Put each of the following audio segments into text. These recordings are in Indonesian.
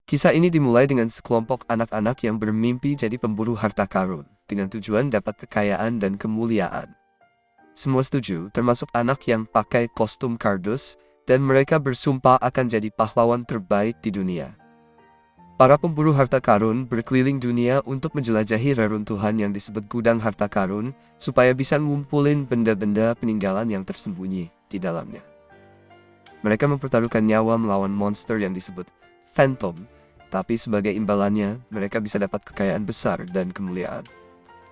Kisah ini dimulai dengan sekelompok anak-anak yang bermimpi jadi pemburu harta karun, dengan tujuan dapat kekayaan dan kemuliaan. Semua setuju, termasuk anak yang pakai kostum kardus, dan mereka bersumpah akan jadi pahlawan terbaik di dunia. Para pemburu harta karun berkeliling dunia untuk menjelajahi reruntuhan yang disebut gudang harta karun, supaya bisa ngumpulin benda-benda peninggalan yang tersembunyi di dalamnya. Mereka mempertaruhkan nyawa melawan monster yang disebut Phantom, tapi sebagai imbalannya, mereka bisa dapat kekayaan besar dan kemuliaan.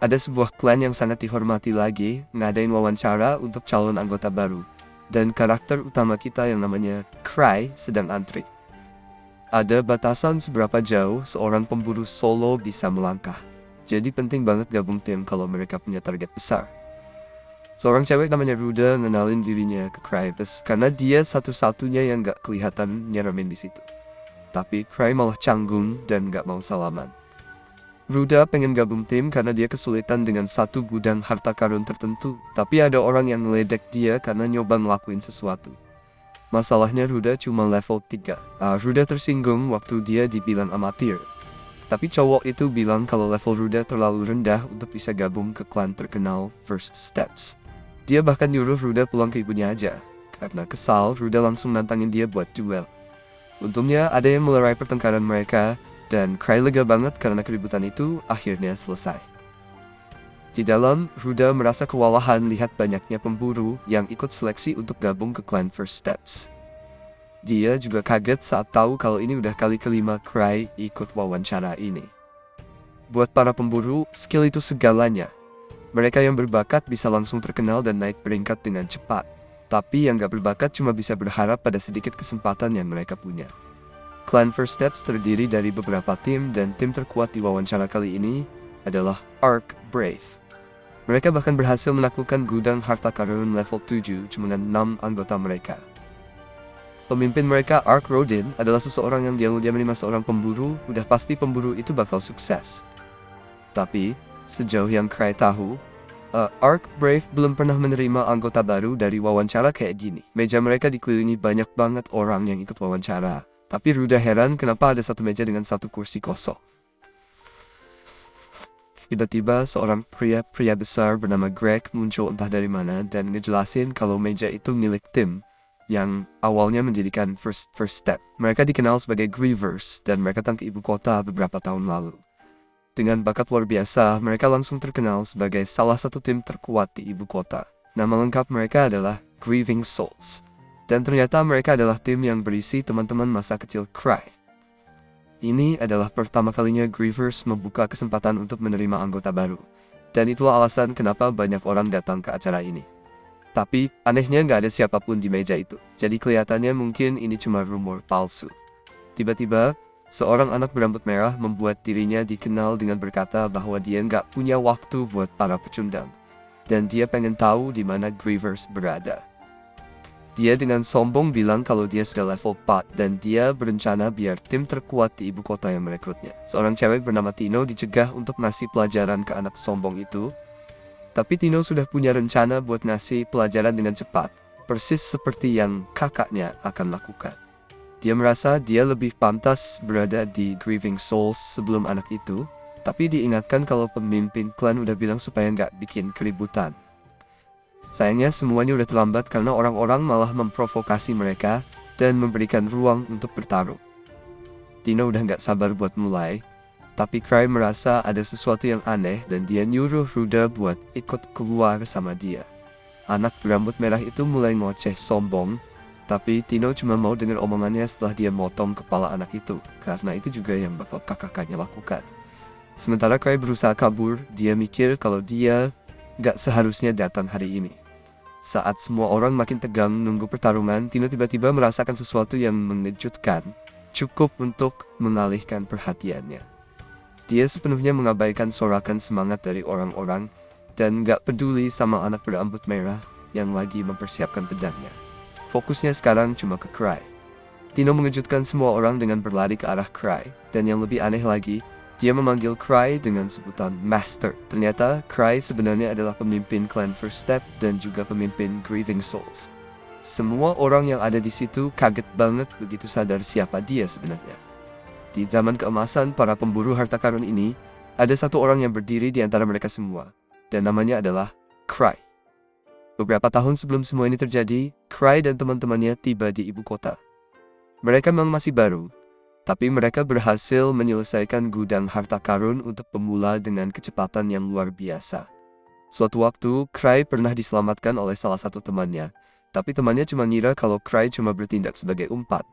Ada sebuah klan yang sangat dihormati lagi, ngadain wawancara untuk calon anggota baru. Dan karakter utama kita yang namanya Cry sedang antri. Ada batasan seberapa jauh seorang pemburu solo bisa melangkah. Jadi penting banget gabung tim kalau mereka punya target besar. Seorang cewek namanya Ruda ngenalin dirinya ke Cry karena dia satu-satunya yang gak kelihatan nyeremin di situ. Tapi Cry malah canggung dan gak mau salaman. Ruda pengen gabung tim karena dia kesulitan dengan satu gudang harta karun tertentu. Tapi ada orang yang ngeledek dia karena nyoba ngelakuin sesuatu. Masalahnya Ruda cuma level 3. Ruda tersinggung waktu dia dibilang amatir. Tapi cowok itu bilang kalau level Ruda terlalu rendah untuk bisa gabung ke klan terkenal First Steps. Dia bahkan nyuruh Ruda pulang ke ibunya aja. Karena kesal, Ruda langsung nantangin dia buat duel. Untungnya ada yang melerai pertengkaran mereka, dan Cry lega banget karena keributan itu akhirnya selesai. Di dalam, Ruda merasa kewalahan lihat banyaknya pemburu yang ikut seleksi untuk gabung ke klan First Steps. Dia juga kaget saat tahu kalau ini udah kali kelima Cry ikut wawancara ini. Buat para pemburu, skill itu segalanya. Mereka yang berbakat bisa langsung terkenal dan naik peringkat dengan cepat. Tapi yang gak berbakat cuma bisa berharap pada sedikit kesempatan yang mereka punya. Clan First Steps terdiri dari beberapa tim dan tim terkuat di wawancara kali ini adalah Ark Brave. Mereka bahkan berhasil menaklukkan gudang harta karun level 7 cuma dengan 6 anggota mereka. Pemimpin mereka Ark Rodin adalah seseorang yang dia menerima seorang pemburu, udah pasti pemburu itu bakal sukses. Tapi, sejauh yang Cry tahu, Ark Brave belum pernah menerima anggota baru dari wawancara kayak gini. Meja mereka dikelilingi banyak banget orang yang ikut wawancara. Tapi Ruda heran kenapa ada satu meja dengan satu kursi kosong. Tiba-tiba seorang pria besar bernama Greg muncul entah dari mana dan ngejelasin kalau meja itu milik tim yang awalnya mendirikan First Step. Mereka dikenal sebagai Grievers dan mereka datang ke ibu kota beberapa tahun lalu. Dengan bakat luar biasa, mereka langsung terkenal sebagai salah satu tim terkuat di ibu kota. Nama lengkap mereka adalah Grieving Souls. Dan ternyata mereka adalah tim yang berisi teman-teman masa kecil Cry. Ini adalah pertama kalinya Grievers membuka kesempatan untuk menerima anggota baru. Dan itulah alasan kenapa banyak orang datang ke acara ini. Tapi, anehnya nggak ada siapapun di meja itu. Jadi kelihatannya mungkin ini cuma rumor palsu. Tiba-tiba, seorang anak berambut merah membuat dirinya dikenal dengan berkata bahwa dia nggak punya waktu buat para pecundang. Dan dia pengen tahu di mana Grievers berada. Dia dengan sombong bilang kalau dia sudah level 4 dan dia berencana biar tim terkuat di ibu kota yang merekrutnya. Seorang cewek bernama Tino dicegah untuk ngasih pelajaran ke anak sombong itu. Tapi Tino sudah punya rencana buat ngasih pelajaran dengan cepat, persis seperti yang kakaknya akan lakukan. Dia merasa dia lebih pantas berada di Grieving Souls sebelum anak itu, tapi diingatkan kalau pemimpin klan udah bilang supaya nggak bikin keributan. Sayangnya semuanya udah terlambat karena orang-orang malah memprovokasi mereka dan memberikan ruang untuk bertarung. Tino udah nggak sabar buat mulai, tapi Cry merasa ada sesuatu yang aneh dan dia nyuruh Ruda buat ikut keluar sama dia. Anak berambut merah itu mulai ngoceh sombong, tapi Tino cuma mau dengar omongannya setelah dia motong kepala anak itu, karena itu juga yang bakal kakaknya lakukan. Sementara Cry berusaha kabur, dia mikir kalau dia gak seharusnya datang hari ini. Saat semua orang makin tegang nunggu pertarungan, Tino tiba-tiba merasakan sesuatu yang mengejutkan, cukup untuk mengalihkan perhatiannya. Dia sepenuhnya mengabaikan sorakan semangat dari orang-orang dan gak peduli sama anak berambut merah yang lagi mempersiapkan pedangnya. Fokusnya sekarang cuma ke Cry. Tino mengejutkan semua orang dengan berlari ke arah Cry, dan yang lebih aneh lagi, dia memanggil Cry dengan sebutan Master. Ternyata Cry sebenarnya adalah pemimpin klan First Step dan juga pemimpin Grieving Souls. Semua orang yang ada di situ kaget banget begitu sadar siapa dia sebenarnya. Di zaman keemasan para pemburu harta karun ini, ada satu orang yang berdiri di antara mereka semua, dan namanya adalah Cry. Beberapa tahun sebelum semua ini terjadi, Cry dan teman-temannya tiba di ibu kota. Mereka memang masih baru, tapi mereka berhasil menyelesaikan gudang harta karun untuk pemula dengan kecepatan yang luar biasa. Suatu waktu, Cry pernah diselamatkan oleh salah satu temannya, tapi temannya cuma ngira kalau Cry cuma bertindak sebagai umpan.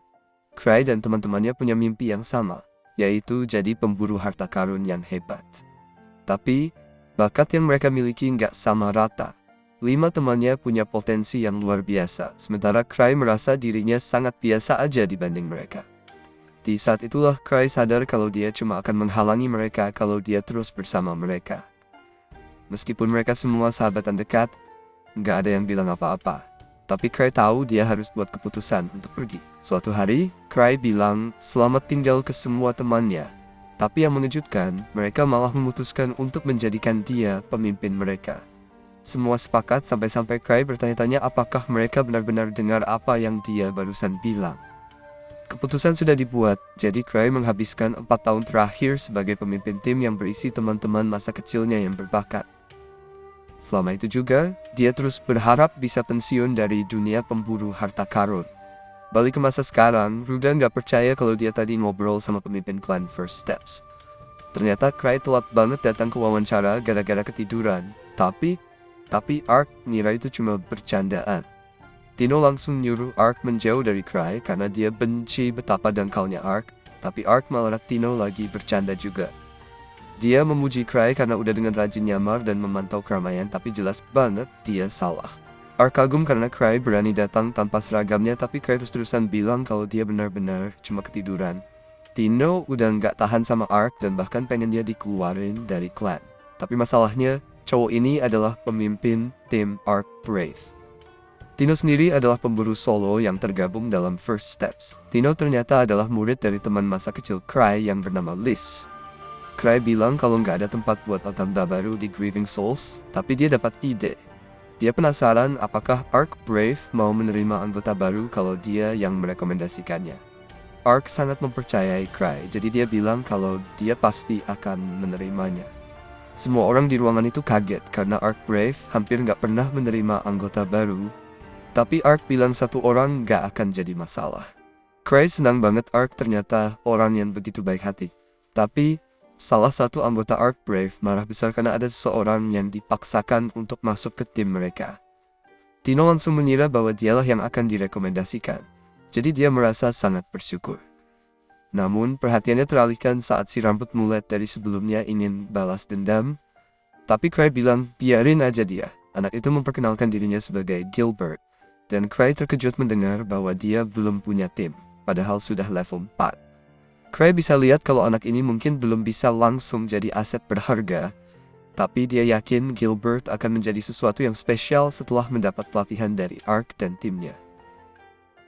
Cry dan teman-temannya punya mimpi yang sama, yaitu jadi pemburu harta karun yang hebat. Tapi, bakat yang mereka miliki nggak sama rata. 5 temannya punya potensi yang luar biasa, sementara Cry merasa dirinya sangat biasa aja dibanding mereka. Di saat itulah Cry sadar kalau dia cuma akan menghalangi mereka kalau dia terus bersama mereka. Meskipun mereka semua sahabatan dekat, nggak ada yang bilang apa-apa. Tapi Cry tahu dia harus buat keputusan untuk pergi. Suatu hari, Cry bilang selamat tinggal ke semua temannya. Tapi yang mengejutkan, mereka malah memutuskan untuk menjadikan dia pemimpin mereka. Semua sepakat sampai-sampai Cry bertanya-tanya apakah mereka benar-benar dengar apa yang dia barusan bilang. Keputusan sudah dibuat, jadi Cry menghabiskan 4 tahun terakhir sebagai pemimpin tim yang berisi teman-teman masa kecilnya yang berbakat. Selama itu juga, dia terus berharap bisa pensiun dari dunia pemburu harta karun. Balik ke masa sekarang, Ruda nggak percaya kalau dia tadi ngobrol sama pemimpin klan First Steps. Ternyata Cry telat banget datang ke wawancara gara-gara ketiduran. Tapi Ark ngira itu cuma bercandaan. Tino langsung nyuruh Ark menjauh dari Cry karena dia benci betapa dangkalnya Ark, tapi Ark malah Tino lagi bercanda juga. Dia memuji Cry karena udah dengan rajin nyamar dan memantau keramaian, tapi jelas banget dia salah. Ark kagum karena Cry berani datang tanpa seragamnya, tapi Cry terus-terusan bilang kalau dia benar-benar cuma ketiduran. Tino udah nggak tahan sama Ark dan bahkan pengen dia dikeluarin dari klan. Tapi masalahnya, cowok ini adalah pemimpin tim Ark Brave. Tino sendiri adalah pemburu solo yang tergabung dalam First Steps. Tino ternyata adalah murid dari teman masa kecil Cry yang bernama Liz. Cry bilang kalau nggak ada tempat buat Otamba baru di Grieving Souls, tapi dia dapat ide. Dia penasaran apakah Ark Brave mau menerima anggota baru kalau dia yang merekomendasikannya. Ark sangat mempercayai Cry, jadi dia bilang kalau dia pasti akan menerimanya. Semua orang di ruangan itu kaget karena Ark Brave hampir nggak pernah menerima anggota baru. Tapi Ark bilang satu orang nggak akan jadi masalah. Cry senang banget Ark ternyata orang yang begitu baik hati. Tapi salah satu anggota Ark Brave marah besar karena ada seseorang yang dipaksakan untuk masuk ke tim mereka. Tino langsung mengira bahwa dialah yang akan direkomendasikan, jadi dia merasa sangat bersyukur. Namun perhatiannya teralihkan saat si rambut mulet dari sebelumnya ingin balas dendam. Tapi Cry bilang biarin aja dia. Anak itu memperkenalkan dirinya sebagai Gilbert, dan Cry terkejut mendengar bahwa dia belum punya tim, padahal sudah level 4. Cry bisa lihat kalau anak ini mungkin belum bisa langsung jadi aset berharga, tapi dia yakin Gilbert akan menjadi sesuatu yang spesial setelah mendapat pelatihan dari Ark dan timnya.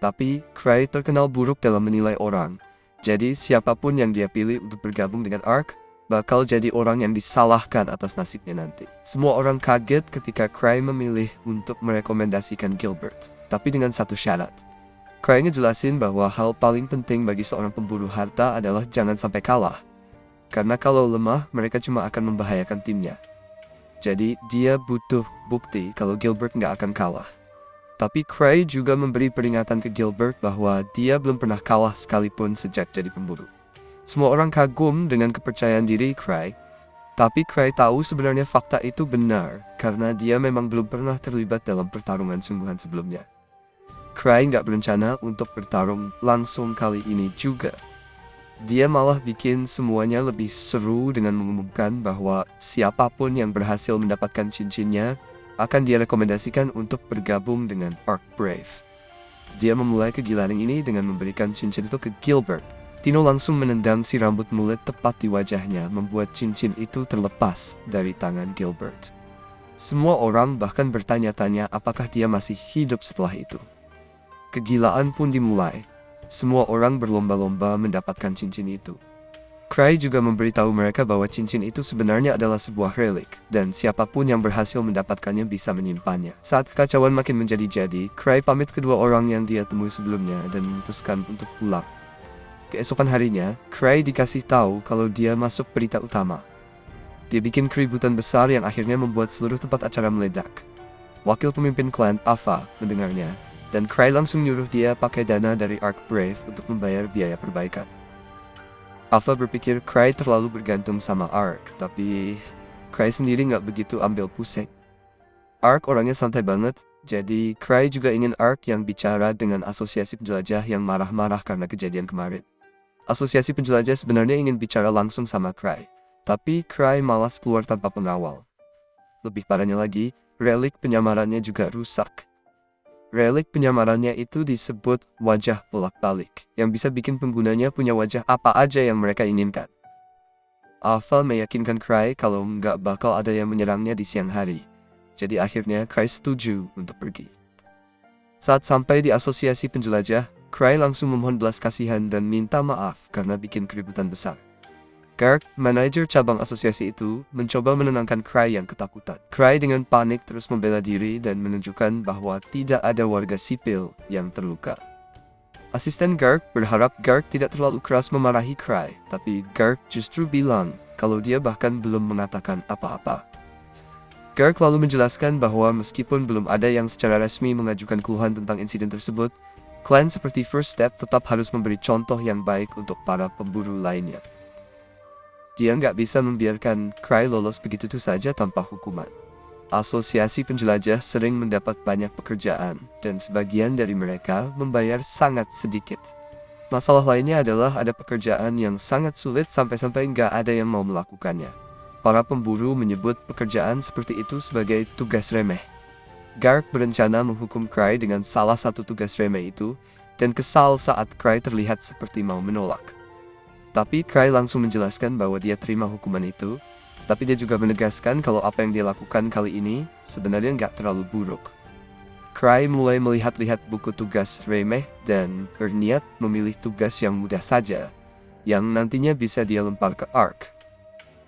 Tapi Cry terkenal buruk dalam menilai orang, jadi siapapun yang dia pilih untuk bergabung dengan Ark bakal jadi orang yang disalahkan atas nasibnya nanti. Semua orang kaget ketika Cry memilih untuk merekomendasikan Gilbert, tapi dengan satu syarat. Cry ngejelasin bahwa hal paling penting bagi seorang pemburu harta adalah jangan sampai kalah. Karena kalau lemah, mereka cuma akan membahayakan timnya. Jadi, dia butuh bukti kalau Gilbert nggak akan kalah. Tapi Cry juga memberi peringatan ke Gilbert bahwa dia belum pernah kalah sekalipun sejak jadi pemburu. Semua orang kagum dengan kepercayaan diri Cry. Tapi Cry tahu sebenarnya fakta itu benar, karena dia memang belum pernah terlibat dalam pertarungan sungguhan sebelumnya. Cry nggak berencana untuk bertarung langsung kali ini juga. Dia malah bikin semuanya lebih seru dengan mengumumkan bahwa siapapun yang berhasil mendapatkan cincinnya akan direkomendasikan untuk bergabung dengan Ark Brave. Dia memulai kegilaan ini dengan memberikan cincin itu ke Gilbert. Tino langsung menendang si rambut mulet tepat di wajahnya, membuat cincin itu terlepas dari tangan Gilbert. Semua orang bahkan bertanya-tanya apakah dia masih hidup setelah itu. Kegilaan pun dimulai. Semua orang berlomba-lomba mendapatkan cincin itu. Cry juga memberitahu mereka bahwa cincin itu sebenarnya adalah sebuah relik, dan siapapun yang berhasil mendapatkannya bisa menyimpannya. Saat kekacauan makin menjadi-jadi, Cry pamit kedua orang yang dia temui sebelumnya dan memutuskan untuk pulang. Keesokan harinya, Cray dikasih tahu kalau dia masuk berita utama. Dia bikin keributan besar yang akhirnya membuat seluruh tempat acara meledak. Wakil pemimpin klan, Ava, mendengarnya, dan Cray langsung nyuruh dia pakai dana dari Ark Brave untuk membayar biaya perbaikan. Ava berpikir Cray terlalu bergantung sama Ark, tapi Cray sendiri nggak begitu ambil pusing. Ark orangnya santai banget, jadi Cray juga ingin Ark yang bicara dengan asosiasi penjelajah yang marah-marah karena kejadian kemarin. Asosiasi penjelajah sebenarnya ingin bicara langsung sama Cray, tapi Cray malas keluar tanpa pengawal. Lebih parahnya lagi, relik penyamarannya juga rusak. Relik penyamarannya itu disebut wajah bolak-balik, yang bisa bikin penggunanya punya wajah apa aja yang mereka inginkan. Ava meyakinkan Cray kalau nggak bakal ada yang menyerangnya di siang hari, jadi akhirnya Cray setuju untuk pergi. Saat sampai di asosiasi penjelajah, Cray langsung memohon belas kasihan dan minta maaf karena bikin keributan besar. Gark, manajer cabang asosiasi itu, mencoba menenangkan Cray yang ketakutan. Cray dengan panik terus membela diri dan menunjukkan bahwa tidak ada warga sipil yang terluka. Asisten Gark berharap Gark tidak terlalu keras memarahi Cray, tapi Gark justru bilang kalau dia bahkan belum mengatakan apa-apa. Gark lalu menjelaskan bahwa meskipun belum ada yang secara resmi mengajukan keluhan tentang insiden tersebut, klan seperti First Step tetap harus memberi contoh yang baik untuk para pemburu lainnya. Dia nggak bisa membiarkan Cray lolos begitu saja tanpa hukuman. Asosiasi penjelajah sering mendapat banyak pekerjaan, dan sebagian dari mereka membayar sangat sedikit. Masalah lainnya adalah ada pekerjaan yang sangat sulit sampai-sampai nggak ada yang mau melakukannya. Para pemburu menyebut pekerjaan seperti itu sebagai tugas remeh. Gark berencana menghukum Cray dengan salah satu tugas remeh itu, dan kesal saat Cray terlihat seperti mau menolak. Tapi Cray langsung menjelaskan bahwa dia terima hukuman itu, tapi dia juga menegaskan kalau apa yang dia lakukan kali ini sebenarnya nggak terlalu buruk. Cray mulai melihat-lihat buku tugas remeh dan berniat memilih tugas yang mudah saja, yang nantinya bisa dia lempar ke Ark.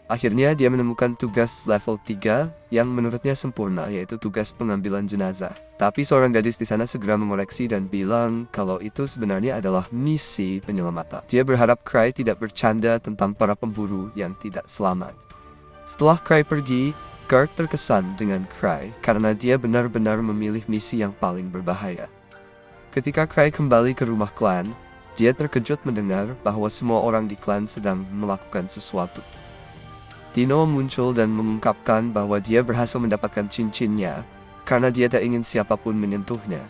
Akhirnya dia menemukan tugas level 3 yang menurutnya sempurna, yaitu tugas pengambilan jenazah. Tapi seorang gadis di sana segera mengoreksi dan bilang kalau itu sebenarnya adalah misi penyelamatan. Dia berharap Cray tidak bercanda tentang para pemburu yang tidak selamat. Setelah Cray pergi, Gark terkesan dengan Cray karena dia benar-benar memilih misi yang paling berbahaya. Ketika Cray kembali ke rumah klan, dia terkejut mendengar bahwa semua orang di klan sedang melakukan sesuatu. Tino muncul dan mengungkapkan bahwa dia berhasil mendapatkan cincinnya karena dia tak ingin siapapun menyentuhnya,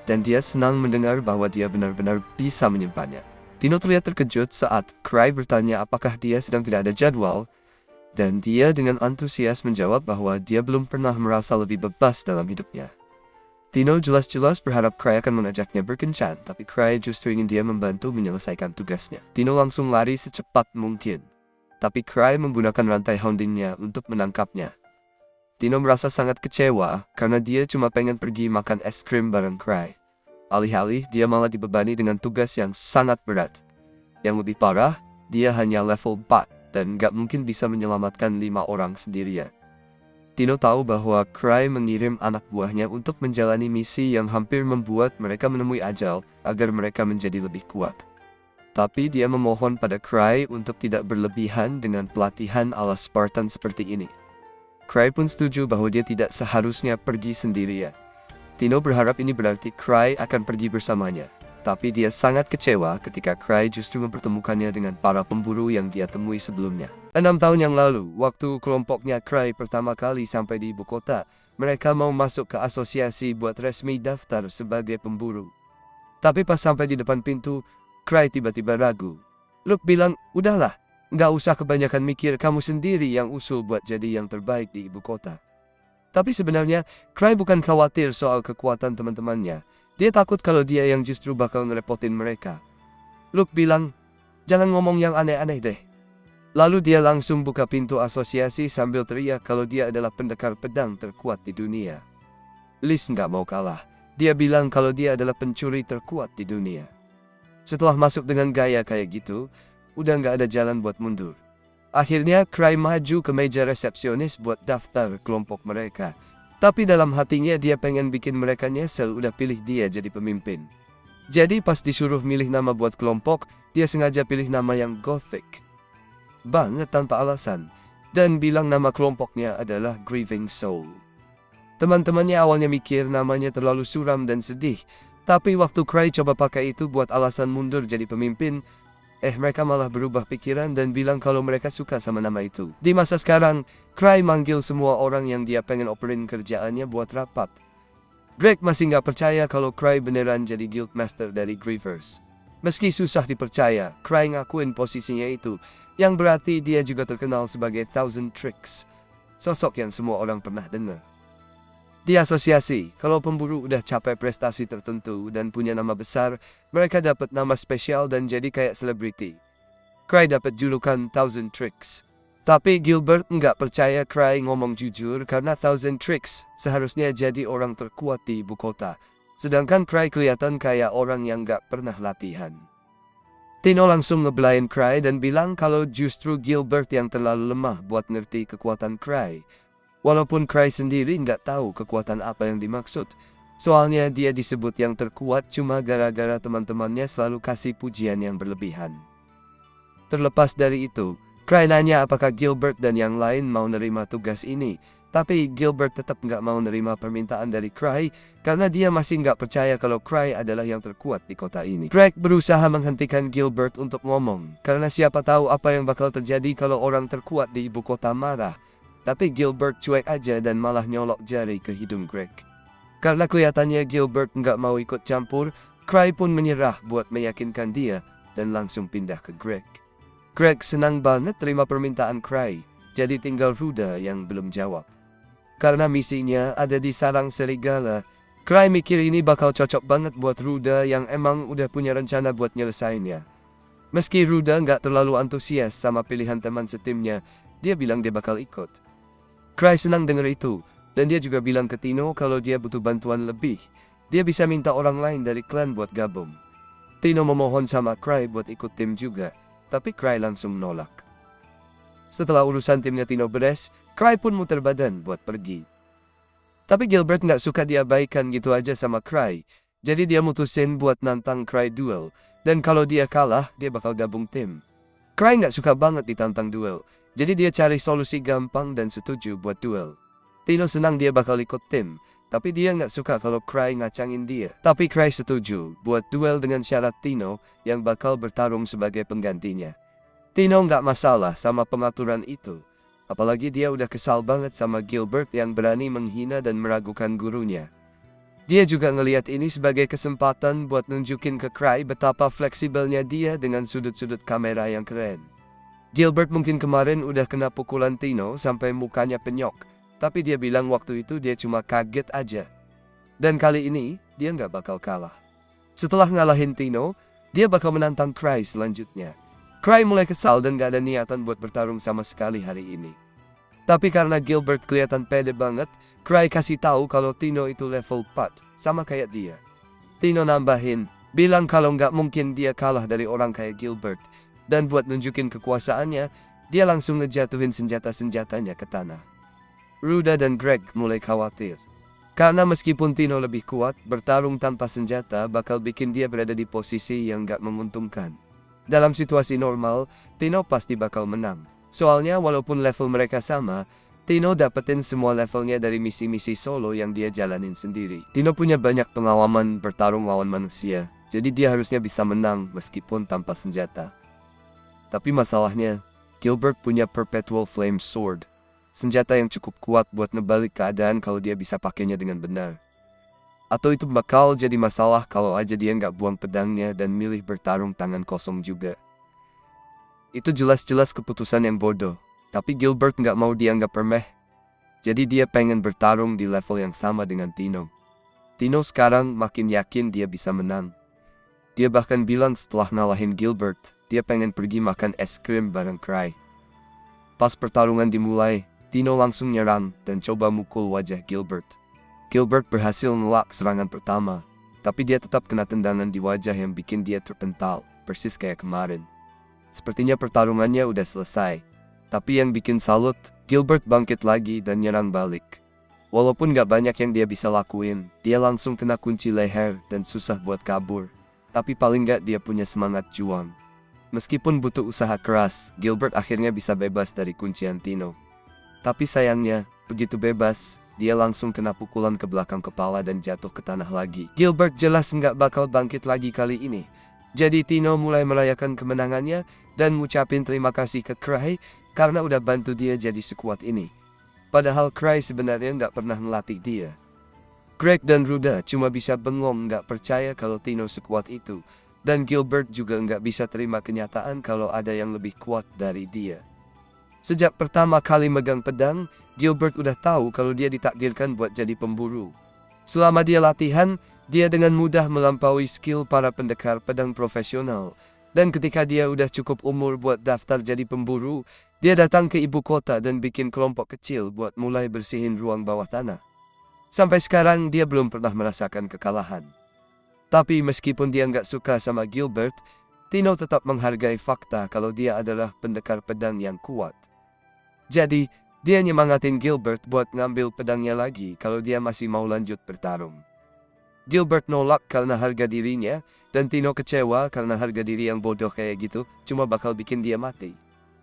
dan dia senang mendengar bahwa dia benar-benar bisa menyimpannya. Tino terlihat terkejut saat Cray bertanya apakah dia sedang tidak ada jadwal, dan dia dengan antusias menjawab bahwa dia belum pernah merasa lebih bebas dalam hidupnya. Tino jelas-jelas berharap Cray akan mengajaknya berkencan, tapi Cray justru ingin dia membantu menyelesaikan tugasnya. Tino langsung lari secepat mungkin, tapi Cray menggunakan rantai houndingnya untuk menangkapnya. Tino merasa sangat kecewa karena dia cuma pengen pergi makan es krim bareng Cray. Alih-alih dia malah dibebani dengan tugas yang sangat berat. Yang lebih parah, dia hanya level 4 dan gak mungkin bisa menyelamatkan 5 orang sendirian. Tino tahu bahwa Cray mengirim anak buahnya untuk menjalani misi yang hampir membuat mereka menemui ajal agar mereka menjadi lebih kuat. Tapi dia memohon pada Cray untuk tidak berlebihan dengan pelatihan ala Spartan seperti ini. Cray pun setuju bahwa dia tidak seharusnya pergi sendirian. Tino berharap ini berarti Cray akan pergi bersamanya. Tapi dia sangat kecewa ketika Cray justru mempertemukannya dengan para pemburu yang dia temui sebelumnya. 6 tahun yang lalu, waktu kelompoknya Cray pertama kali sampai di ibu kota, mereka mau masuk ke asosiasi buat resmi daftar sebagai pemburu. Tapi pas sampai di depan pintu, Cray tiba-tiba ragu. Luke bilang, udahlah, nggak usah kebanyakan mikir, kamu sendiri yang usul buat jadi yang terbaik di ibu kota. Tapi sebenarnya, Cray bukan khawatir soal kekuatan teman-temannya. Dia takut kalau dia yang justru bakal ngerepotin mereka. Luke bilang, jangan ngomong yang aneh-aneh deh. Lalu dia langsung buka pintu asosiasi sambil teriak kalau dia adalah pendekar pedang terkuat di dunia. Liz nggak mau kalah. Dia bilang kalau dia adalah pencuri terkuat di dunia. Setelah masuk dengan gaya kayak gitu, udah nggak ada jalan buat mundur. Akhirnya Cray maju ke meja resepsionis buat daftar kelompok mereka. Tapi dalam hatinya dia pengen bikin mereka nyesel udah pilih dia jadi pemimpin. Jadi pas disuruh milih nama buat kelompok, dia sengaja pilih nama yang gothic banget tanpa alasan, dan bilang nama kelompoknya adalah Grieving Soul. Teman-temannya awalnya mikir namanya terlalu suram dan sedih, tapi waktu Cry coba pakai itu buat alasan mundur jadi pemimpin, mereka malah berubah pikiran dan bilang kalau mereka suka sama nama itu. Di masa sekarang, Cry manggil semua orang yang dia pengen operin kerjaannya buat rapat. Greg masih nggak percaya kalau Cry beneran jadi Guildmaster dari Grievers. Meski susah dipercaya, Cry ngakuin posisinya itu, yang berarti dia juga terkenal sebagai Thousand Tricks, sosok yang semua orang pernah dengar. Di asosiasi, kalau pemburu udah capai prestasi tertentu dan punya nama besar, mereka dapat nama spesial dan jadi kayak selebriti. Cry dapat julukan Thousand Tricks. Tapi Gilbert nggak percaya Cry ngomong jujur karena Thousand Tricks seharusnya jadi orang terkuat di ibu kota. Sedangkan Cry kelihatan kayak orang yang nggak pernah latihan. Tino langsung ngebelain Cry dan bilang kalau justru Gilbert yang terlalu lemah buat ngerti kekuatan Cry. Walaupun Cry sendiri nggak tahu kekuatan apa yang dimaksud. Soalnya dia disebut yang terkuat cuma gara-gara teman-temannya selalu kasih pujian yang berlebihan. Terlepas dari itu, Cry nanya apakah Gilbert dan yang lain mau nerima tugas ini. Tapi Gilbert tetap nggak mau nerima permintaan dari Cry karena dia masih nggak percaya kalau Cry adalah yang terkuat di kota ini. Greg berusaha menghentikan Gilbert untuk ngomong karena siapa tahu apa yang bakal terjadi kalau orang terkuat di ibu kota marah. Tapi Gilbert cuek aja dan malah nyolok jari ke hidung Greg. Karena kelihatannya Gilbert nggak mau ikut campur, Cry pun menyerah buat meyakinkan dia dan langsung pindah ke Greg. Greg senang banget terima permintaan Cry, jadi tinggal Ruda yang belum jawab. Karena misinya ada di sarang serigala, Cry mikir ini bakal cocok banget buat Ruda yang emang udah punya rencana buat nyelesainnya. Meski Ruda nggak terlalu antusias sama pilihan teman setimnya, dia bilang dia bakal ikut. Cry senang denger itu, dan dia juga bilang ke Tino kalau dia butuh bantuan lebih. Dia bisa minta orang lain dari klan buat gabung. Tino memohon sama Cry buat ikut tim juga, tapi Cry langsung nolak. Setelah urusan timnya Tino beres, Cry pun muter badan buat pergi. Tapi Gilbert nggak suka diabaikan gitu aja sama Cry, jadi dia mutusin buat nantang Cry duel, dan kalau dia kalah, dia bakal gabung tim. Cry nggak suka banget ditantang duel, jadi dia cari solusi gampang dan setuju buat duel. Tino senang dia bakal ikut tim, tapi dia nggak suka kalau Cry ngacangin dia. Tapi Cry setuju buat duel dengan syarat Tino yang bakal bertarung sebagai penggantinya. Tino nggak masalah sama pengaturan itu. Apalagi dia udah kesal banget sama Gilbert yang berani menghina dan meragukan gurunya. Dia juga ngelihat ini sebagai kesempatan buat nunjukin ke Cry betapa fleksibelnya dia dengan sudut-sudut kamera yang keren. Gilbert mungkin kemarin udah kena pukulan Tino sampai mukanya penyok, tapi dia bilang waktu itu dia cuma kaget aja. Dan kali ini, dia nggak bakal kalah. Setelah ngalahin Tino, dia bakal menantang Cry selanjutnya. Cry mulai kesal dan gak ada niatan buat bertarung sama sekali hari ini. Tapi karena Gilbert kelihatan pede banget, Cry kasih tahu kalau Tino itu level 4, sama kayak dia. Tino nambahin, bilang kalau nggak mungkin dia kalah dari orang kayak Gilbert, dan buat nunjukin kekuasaannya, dia langsung ngejatuhin senjata-senjatanya ke tanah. Ruda dan Greg mulai khawatir. Karena meskipun Tino lebih kuat, bertarung tanpa senjata bakal bikin dia berada di posisi yang nggak menguntungkan. Dalam situasi normal, Tino pasti bakal menang. Soalnya walaupun level mereka sama, Tino dapetin semua levelnya dari misi-misi solo yang dia jalanin sendiri. Tino punya banyak pengalaman bertarung lawan manusia, jadi dia harusnya bisa menang meskipun tanpa senjata. Tapi masalahnya, Gilbert punya Perpetual Flame Sword, senjata yang cukup kuat buat ngebalik keadaan kalau dia bisa pakainya dengan benar. Atau itu bakal jadi masalah kalau aja dia nggak buang pedangnya dan milih bertarung tangan kosong juga. Itu jelas-jelas keputusan yang bodoh, tapi Gilbert nggak mau dianggap remeh. Jadi dia pengen bertarung di level yang sama dengan Tino. Tino sekarang makin yakin dia bisa menang. Dia bahkan bilang setelah ngalahin Gilbert, dia pengen pergi makan es krim bareng Cry. Pas pertarungan dimulai, Tino langsung nyerang dan coba mukul wajah Gilbert. Gilbert berhasil nolak serangan pertama, tapi dia tetap kena tendangan di wajah yang bikin dia terpental, persis kayak kemarin. Sepertinya pertarungannya udah selesai, tapi yang bikin salut, Gilbert bangkit lagi dan nyerang balik. Walaupun gak banyak yang dia bisa lakuin, dia langsung kena kunci leher dan susah buat kabur. tapi paling nggak dia punya semangat juang. Meskipun butuh usaha keras, Gilbert akhirnya bisa bebas dari kuncian Tino. Tapi sayangnya, begitu bebas, dia langsung kena pukulan ke belakang kepala dan jatuh ke tanah lagi. Gilbert jelas nggak bakal bangkit lagi kali ini. Jadi Tino mulai merayakan kemenangannya dan ngucapin terima kasih ke Cray karena udah bantu dia jadi sekuat ini. Padahal Cray sebenarnya nggak pernah melatih dia. Greg dan Ruda cuma bisa bengong nggak percaya kalau Tino sekuat itu. Dan Gilbert juga nggak bisa terima kenyataan kalau ada yang lebih kuat dari dia. Sejak pertama kali megang pedang, Gilbert udah tahu kalau dia ditakdirkan buat jadi pemburu. Selama dia latihan, dia dengan mudah melampaui skill para pendekar pedang profesional. Dan ketika dia udah cukup umur buat daftar jadi pemburu, dia datang ke ibu kota dan bikin kelompok kecil buat mulai bersihin ruang bawah tanah. Sampai sekarang dia belum pernah merasakan kekalahan. Tapi meskipun dia nggak suka sama Gilbert, Tino tetap menghargai fakta kalau dia adalah pendekar pedang yang kuat. Jadi, dia nyemangatin Gilbert buat ngambil pedangnya lagi kalau dia masih mau lanjut bertarung. Gilbert nolak karena harga dirinya, dan Tino kecewa karena harga diri yang bodoh kayak gitu cuma bakal bikin dia mati.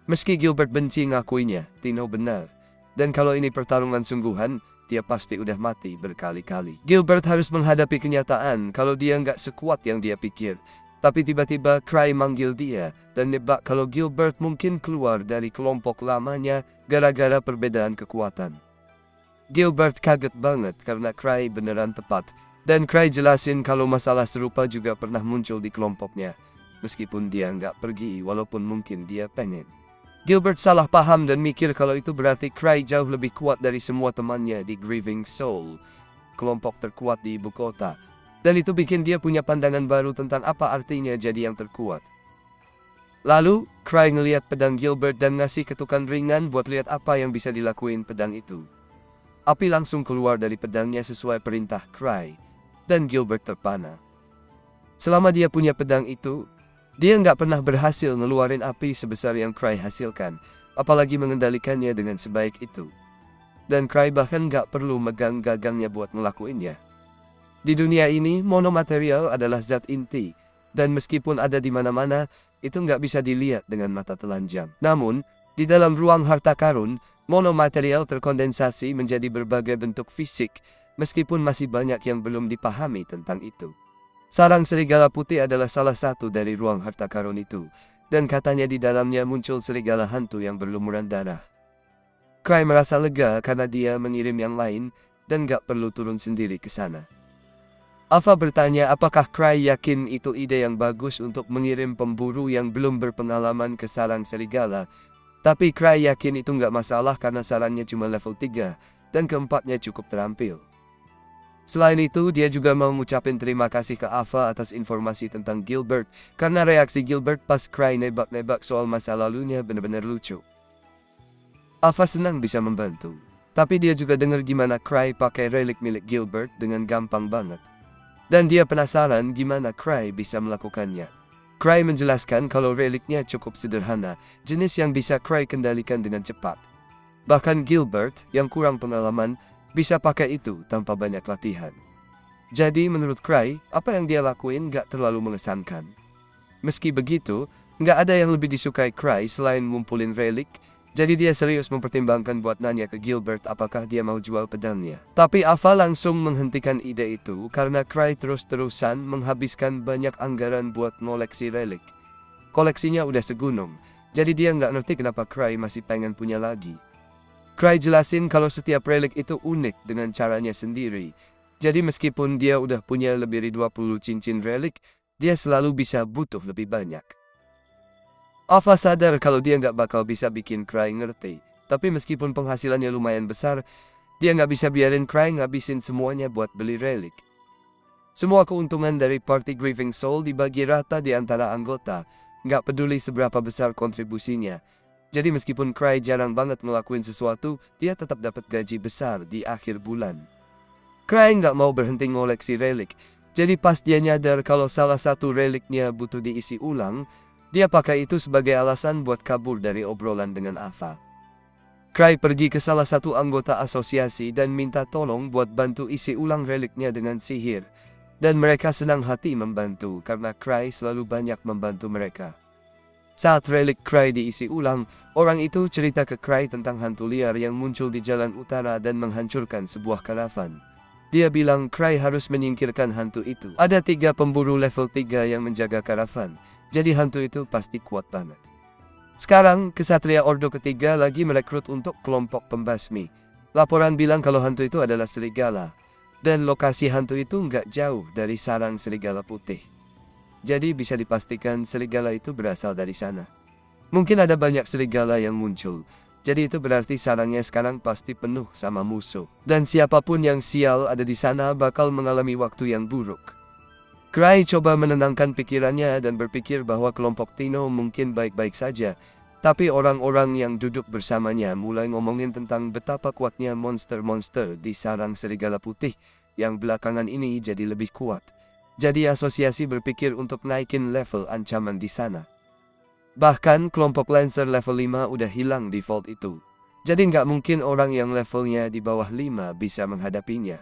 Meski Gilbert benci ngakuinya, Tino benar. Dan kalau ini pertarungan sungguhan, dia pasti udah mati berkali-kali. Gilbert harus menghadapi kenyataan kalau dia nggak sekuat yang dia pikir. Tapi tiba-tiba Cray manggil dia dan nebak kalau Gilbert mungkin keluar dari kelompok lamanya gara-gara perbedaan kekuatan. Gilbert kaget banget karena Cray beneran tepat. Dan Cray jelasin kalau masalah serupa juga pernah muncul di kelompoknya. Meskipun dia nggak pergi walaupun mungkin dia pengen. Gilbert salah paham dan mikir kalau itu berarti Cray jauh lebih kuat dari semua temannya di Grieving Soul, kelompok terkuat di ibu kota. Dan itu bikin dia punya pandangan baru tentang apa artinya jadi yang terkuat. Lalu, Cray ngeliat pedang Gilbert dan ngasih ketukan ringan buat lihat apa yang bisa dilakuin pedang itu. Api langsung keluar dari pedangnya sesuai perintah Cray, dan Gilbert terpana. Selama dia punya pedang itu, dia nggak pernah berhasil ngeluarin api sebesar yang Cray hasilkan, apalagi mengendalikannya dengan sebaik itu. Dan Cray bahkan nggak perlu megang gagangnya buat ngelakuinnya. Di dunia ini, monomaterial adalah zat inti, dan meskipun ada di mana-mana, itu nggak bisa dilihat dengan mata telanjang. Namun, di dalam ruang harta karun, monomaterial terkondensasi menjadi berbagai bentuk fisik, meskipun masih banyak yang belum dipahami tentang itu. Sarang serigala putih adalah salah satu dari ruang harta karun itu, dan katanya di dalamnya muncul serigala hantu yang berlumuran darah. Cray merasa lega karena dia mengirim yang lain dan gak perlu turun sendiri ke sana. Alpha bertanya apakah Cray yakin itu ide yang bagus untuk mengirim pemburu yang belum berpengalaman ke sarang serigala, tapi Cray yakin itu gak masalah karena sarangnya cuma level 3 dan keempatnya cukup terampil. Selain itu, dia juga mau ngucapin terima kasih ke Alpha atas informasi tentang Gilbert, karena reaksi Gilbert pas Cray nebak-nebak soal masa lalunya benar-benar lucu. Alpha senang bisa membantu, tapi dia juga dengar gimana Cray pakai relik milik Gilbert dengan gampang banget. Dan dia penasaran gimana Cray bisa melakukannya. Cray menjelaskan kalau reliknya cukup sederhana, jenis yang bisa Cray kendalikan dengan cepat. Bahkan Gilbert, yang kurang pengalaman, bisa pakai itu tanpa banyak latihan. Jadi menurut Cray, apa yang dia lakuin gak terlalu mengesankan. Meski begitu, gak ada yang lebih disukai Cray selain ngumpulin relik, jadi dia serius mempertimbangkan buat nanya ke Gilbert apakah dia mau jual pedangnya. Tapi Alpha langsung menghentikan ide itu karena Cray terus-terusan menghabiskan banyak anggaran buat ngoleksi relik. Koleksinya udah segunung, jadi dia gak ngerti kenapa Cray masih pengen punya lagi. Cray jelasin kalau setiap relik itu unik dengan caranya sendiri. Jadi meskipun dia udah punya lebih dari 20 cincin relik, dia selalu bisa butuh lebih banyak. Alpha sadar kalau dia nggak bakal bisa bikin Cray ngerti. Tapi meskipun penghasilannya lumayan besar, dia nggak bisa biarin Cray ngabisin semuanya buat beli relik. Semua keuntungan dari Party Grieving Soul dibagi rata di antara anggota, nggak peduli seberapa besar kontribusinya. Jadi meskipun Cray jarang banget ngelakuin sesuatu, dia tetap dapat gaji besar di akhir bulan. Cray nggak mau berhenti ngoleksi relik, jadi pas dia nyadar kalau salah satu reliknya butuh diisi ulang, dia pakai itu sebagai alasan buat kabur dari obrolan dengan Alpha. Cray pergi ke salah satu anggota asosiasi dan minta tolong buat bantu isi ulang reliknya dengan sihir. Dan mereka senang hati membantu karena Cry selalu banyak membantu mereka. Saat relik Cry diisi ulang, orang itu cerita ke Cry tentang hantu liar yang muncul di jalan utara dan menghancurkan sebuah karavan. Dia bilang Cry harus menyingkirkan hantu itu. Ada 3 pemburu level 3 yang menjaga karavan, jadi hantu itu pasti kuat banget. Sekarang, Kesatria Ordo ketiga lagi merekrut untuk kelompok pembasmi. Laporan bilang kalau hantu itu adalah serigala. Dan lokasi hantu itu nggak jauh dari sarang serigala putih. Jadi bisa dipastikan serigala itu berasal dari sana. Mungkin ada banyak serigala yang muncul. Jadi itu berarti sarangnya sekarang pasti penuh sama musuh. Dan siapapun yang sial ada di sana bakal mengalami waktu yang buruk. Cry coba menenangkan pikirannya dan berpikir bahwa kelompok Tino mungkin baik-baik saja. Tapi orang-orang yang duduk bersamanya mulai ngomongin tentang betapa kuatnya monster-monster di sarang serigala putih yang belakangan ini jadi lebih kuat. Jadi asosiasi berpikir untuk naikin level ancaman di sana. Bahkan kelompok Lancer level 5 udah hilang default itu. Jadi nggak mungkin orang yang levelnya di bawah 5 bisa menghadapinya.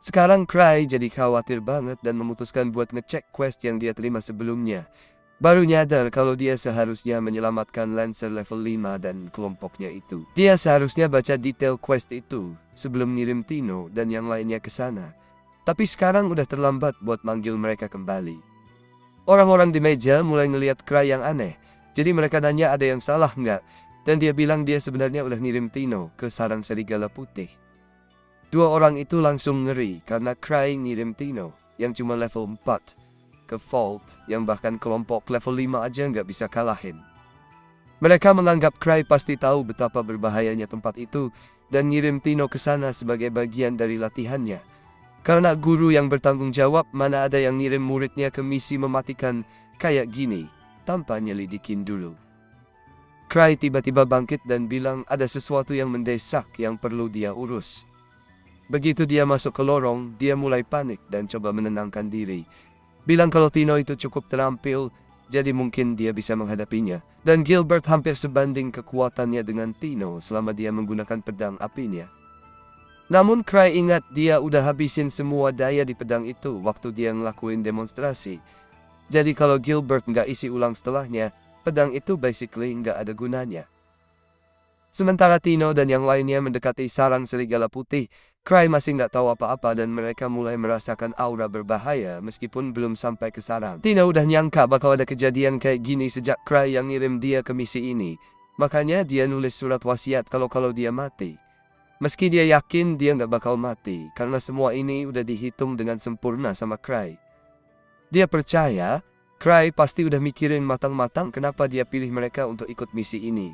Sekarang Cry jadi khawatir banget dan memutuskan buat ngecek quest yang dia terima sebelumnya. Baru nyadar kalau dia seharusnya menyelamatkan Lancer level 5 dan kelompoknya itu. Dia seharusnya baca detail quest itu sebelum ngirim Tino dan yang lainnya ke sana. Tapi sekarang udah terlambat buat manggil mereka kembali. Orang-orang di meja mulai ngeliat Cry yang aneh. Jadi mereka nanya ada yang salah nggak? Dan dia bilang dia sebenarnya udah ngirim Tino ke sarang serigala putih. 2 orang itu langsung ngeri karena Cry ngirim Tino yang cuma level 4. Ke Vault yang bahkan kelompok level 5 aja nggak bisa kalahin. Mereka menganggap Cry pasti tahu betapa berbahayanya tempat itu dan ngirim Tino ke sana sebagai bagian dari latihannya. Karena guru yang bertanggung jawab mana ada yang ngirim muridnya ke misi mematikan kayak gini tanpa nyelidikin dulu. Cry tiba-tiba bangkit dan bilang ada sesuatu yang mendesak yang perlu dia urus. Begitu dia masuk ke lorong, dia mulai panik dan coba menenangkan diri. Bilang kalau Tino itu cukup terampil, jadi mungkin dia bisa menghadapinya. Dan Gilbert hampir sebanding kekuatannya dengan Tino selama dia menggunakan pedang apinya. Namun Cry ingat dia udah habisin semua daya di pedang itu waktu dia ngelakuin demonstrasi. Jadi kalau Gilbert nggak isi ulang setelahnya, pedang itu basically nggak ada gunanya. Sementara Tino dan yang lainnya mendekati sarang serigala putih, Cry masih nggak tahu apa-apa dan mereka mulai merasakan aura berbahaya meskipun belum sampai ke sarang. Tino udah nyangka bakal ada kejadian kayak gini sejak Cry yang ngirim dia ke misi ini. Makanya dia nulis surat wasiat kalau dia mati. Meski dia yakin dia nggak bakal mati karena semua ini udah dihitung dengan sempurna sama Cry. Dia percaya Cry pasti udah mikirin matang-matang kenapa dia pilih mereka untuk ikut misi ini.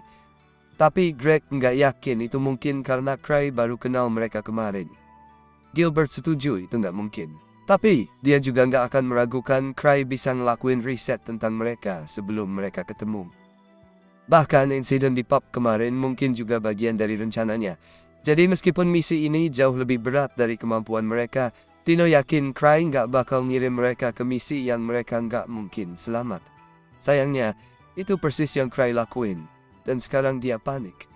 Tapi Greg nggak yakin itu mungkin karena Cry baru kenal mereka kemarin. Gilbert setuju itu nggak mungkin. Tapi dia juga nggak akan meragukan Cry bisa ngelakuin riset tentang mereka sebelum mereka ketemu. Bahkan insiden di pub kemarin mungkin juga bagian dari rencananya. Jadi meskipun misi ini jauh lebih berat dari kemampuan mereka, Tino yakin Cry nggak bakal ngirim mereka ke misi yang mereka nggak mungkin selamat. Sayangnya, itu persis yang Cry lakuin. Dan sekarang dia panik.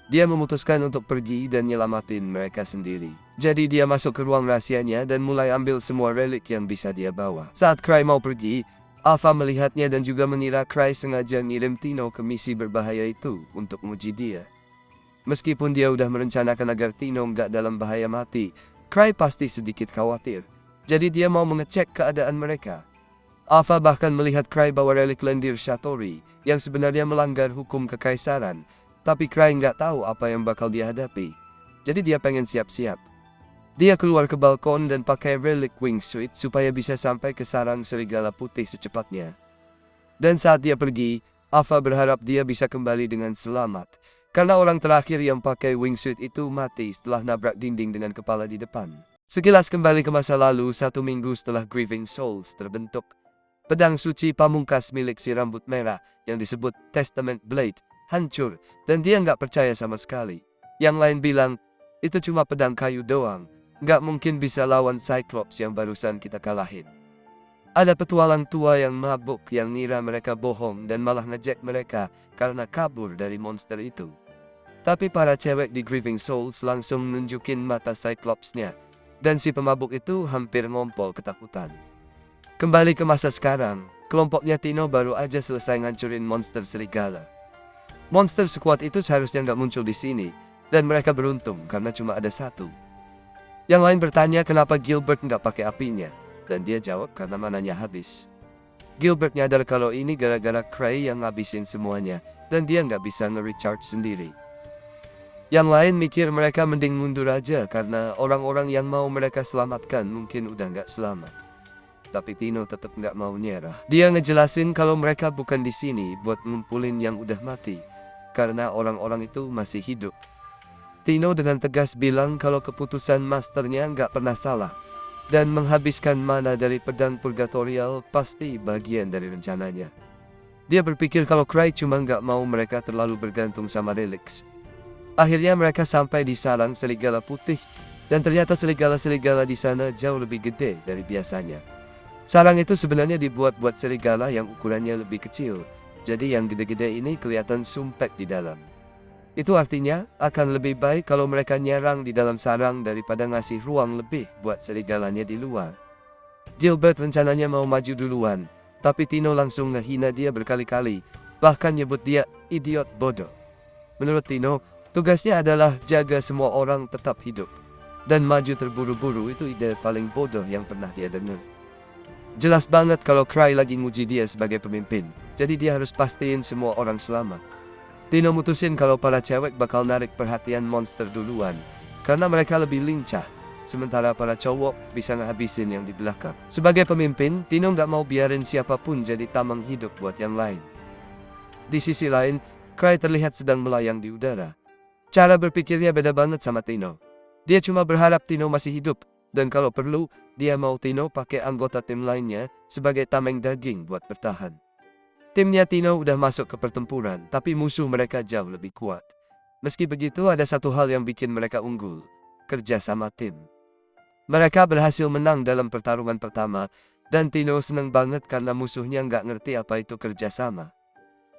Dia memutuskan untuk pergi dan nyelamatin mereka sendiri. Jadi dia masuk ke ruang rahasianya dan mulai ambil semua relik yang bisa dia bawa. Saat Cry mau pergi, Alpha melihatnya dan juga mengira Cry sengaja ngirim Tino ke misi berbahaya itu untuk menguji dia. Meskipun dia udah merencanakan agar Tino nggak dalam bahaya mati, Cry pasti sedikit khawatir. Jadi dia mau mengecek keadaan mereka. Alpha bahkan melihat Cry bawa relik lendir Shatori yang sebenarnya melanggar hukum kekaisaran, tapi Cry nggak tahu apa yang bakal dia hadapi. Jadi dia pengen siap-siap. Dia keluar ke balkon dan pakai relik wingsuit supaya bisa sampai ke sarang serigala putih secepatnya. Dan saat dia pergi, Alpha berharap dia bisa kembali dengan selamat, karena orang terakhir yang pakai wingsuit itu mati setelah nabrak dinding dengan kepala di depan. Sekilas kembali ke masa lalu 1 minggu setelah Grieving Souls terbentuk. Pedang suci pamungkas milik si rambut merah yang disebut Testament Blade hancur dan dia nggak percaya sama sekali. Yang lain bilang, itu cuma pedang kayu doang, nggak mungkin bisa lawan Cyclops yang barusan kita kalahin. Ada petualang tua yang mabuk yang ngira mereka bohong dan malah ngejek mereka karena kabur dari monster itu. Tapi para cewek di Grieving Souls langsung nunjukin mata Cyclops-nya. dan si pemabuk itu hampir ngompol ketakutan. Kembali ke masa sekarang, kelompoknya Tino baru aja selesai ngancurin monster serigala. Monster sekuat itu seharusnya nggak muncul di sini, dan mereka beruntung karena cuma ada satu. Yang lain bertanya kenapa Gilbert nggak pakai apinya, dan dia jawab karena mananya habis. Gilbert nyadar kalau ini gara-gara Cray yang ngabisin semuanya, dan dia nggak bisa nge-recharge sendiri. Yang lain mikir mereka mending mundur aja karena orang-orang yang mau mereka selamatkan mungkin udah nggak selamat. Tapi Tino tetap nggak mau nyerah. Dia ngejelasin kalau mereka bukan di sini buat ngumpulin yang udah mati, karena orang-orang itu masih hidup. Tino dengan tegas bilang kalau keputusan masternya nggak pernah salah, dan menghabiskan mana dari pedang purgatorial pasti bagian dari rencananya. Dia berpikir kalau Cray cuma nggak mau mereka terlalu bergantung sama relics. Akhirnya mereka sampai di sarang serigala putih, dan ternyata serigala-serigala di sana jauh lebih gede dari biasanya. Sarang itu sebenarnya dibuat buat serigala yang ukurannya lebih kecil, jadi yang gede-gede ini kelihatan sumpek di dalam. Itu artinya akan lebih baik kalau mereka nyerang di dalam sarang daripada ngasih ruang lebih buat serigalanya di luar. Gilbert rencananya mau maju duluan, tapi Tino langsung ngehina dia berkali-kali, bahkan nyebut dia idiot bodoh. Menurut Tino, tugasnya adalah jaga semua orang tetap hidup, dan maju terburu-buru itu ide paling bodoh yang pernah dia dengar. Jelas banget kalau Cray lagi nguji dia sebagai pemimpin, jadi dia harus pastiin semua orang selamat. Tino mutusin kalau para cewek bakal narik perhatian monster duluan, karena mereka lebih lincah, sementara para cowok bisa ngehabisin yang di belakang. Sebagai pemimpin, Tino nggak mau biarin siapapun jadi tameng hidup buat yang lain. Di sisi lain, Cray terlihat sedang melayang di udara. Cara berpikirnya beda banget sama Tino. Dia cuma berharap Tino masih hidup, dan kalau perlu, dia mau Tino pakai anggota tim lainnya sebagai tameng daging buat bertahan. Timnya Tino udah masuk ke pertempuran, tapi musuh mereka jauh lebih kuat. Meski begitu, ada satu hal yang bikin mereka unggul, kerja sama tim. Mereka berhasil menang dalam pertarungan pertama, dan Tino seneng banget karena musuhnya nggak ngerti apa itu kerja sama.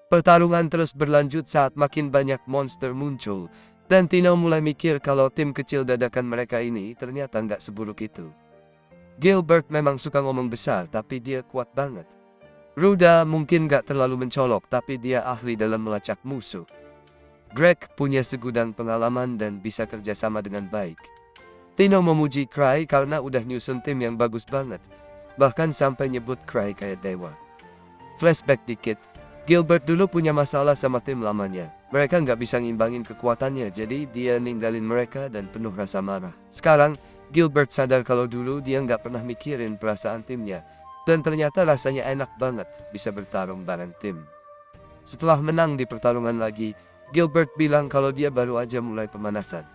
Pertarungan terus berlanjut saat makin banyak monster muncul, dan Tino mulai mikir kalau tim kecil dadakan mereka ini ternyata nggak seburuk itu. Gilbert memang suka ngomong besar, tapi dia kuat banget. Ruda mungkin nggak terlalu mencolok, tapi dia ahli dalam melacak musuh. Greg punya segudang pengalaman dan bisa kerjasama dengan baik. Tino memuji Cray karena udah nyusun tim yang bagus banget, bahkan sampai nyebut Cray kayak dewa. Flashback dikit. Gilbert dulu punya masalah sama tim lamanya. Mereka nggak bisa ngimbangin kekuatannya, jadi dia ninggalin mereka dan penuh rasa marah. Sekarang, Gilbert sadar kalau dulu dia nggak pernah mikirin perasaan timnya, dan ternyata rasanya enak banget bisa bertarung bareng tim. Setelah menang di pertarungan lagi, Gilbert bilang kalau dia baru aja mulai pemanasan.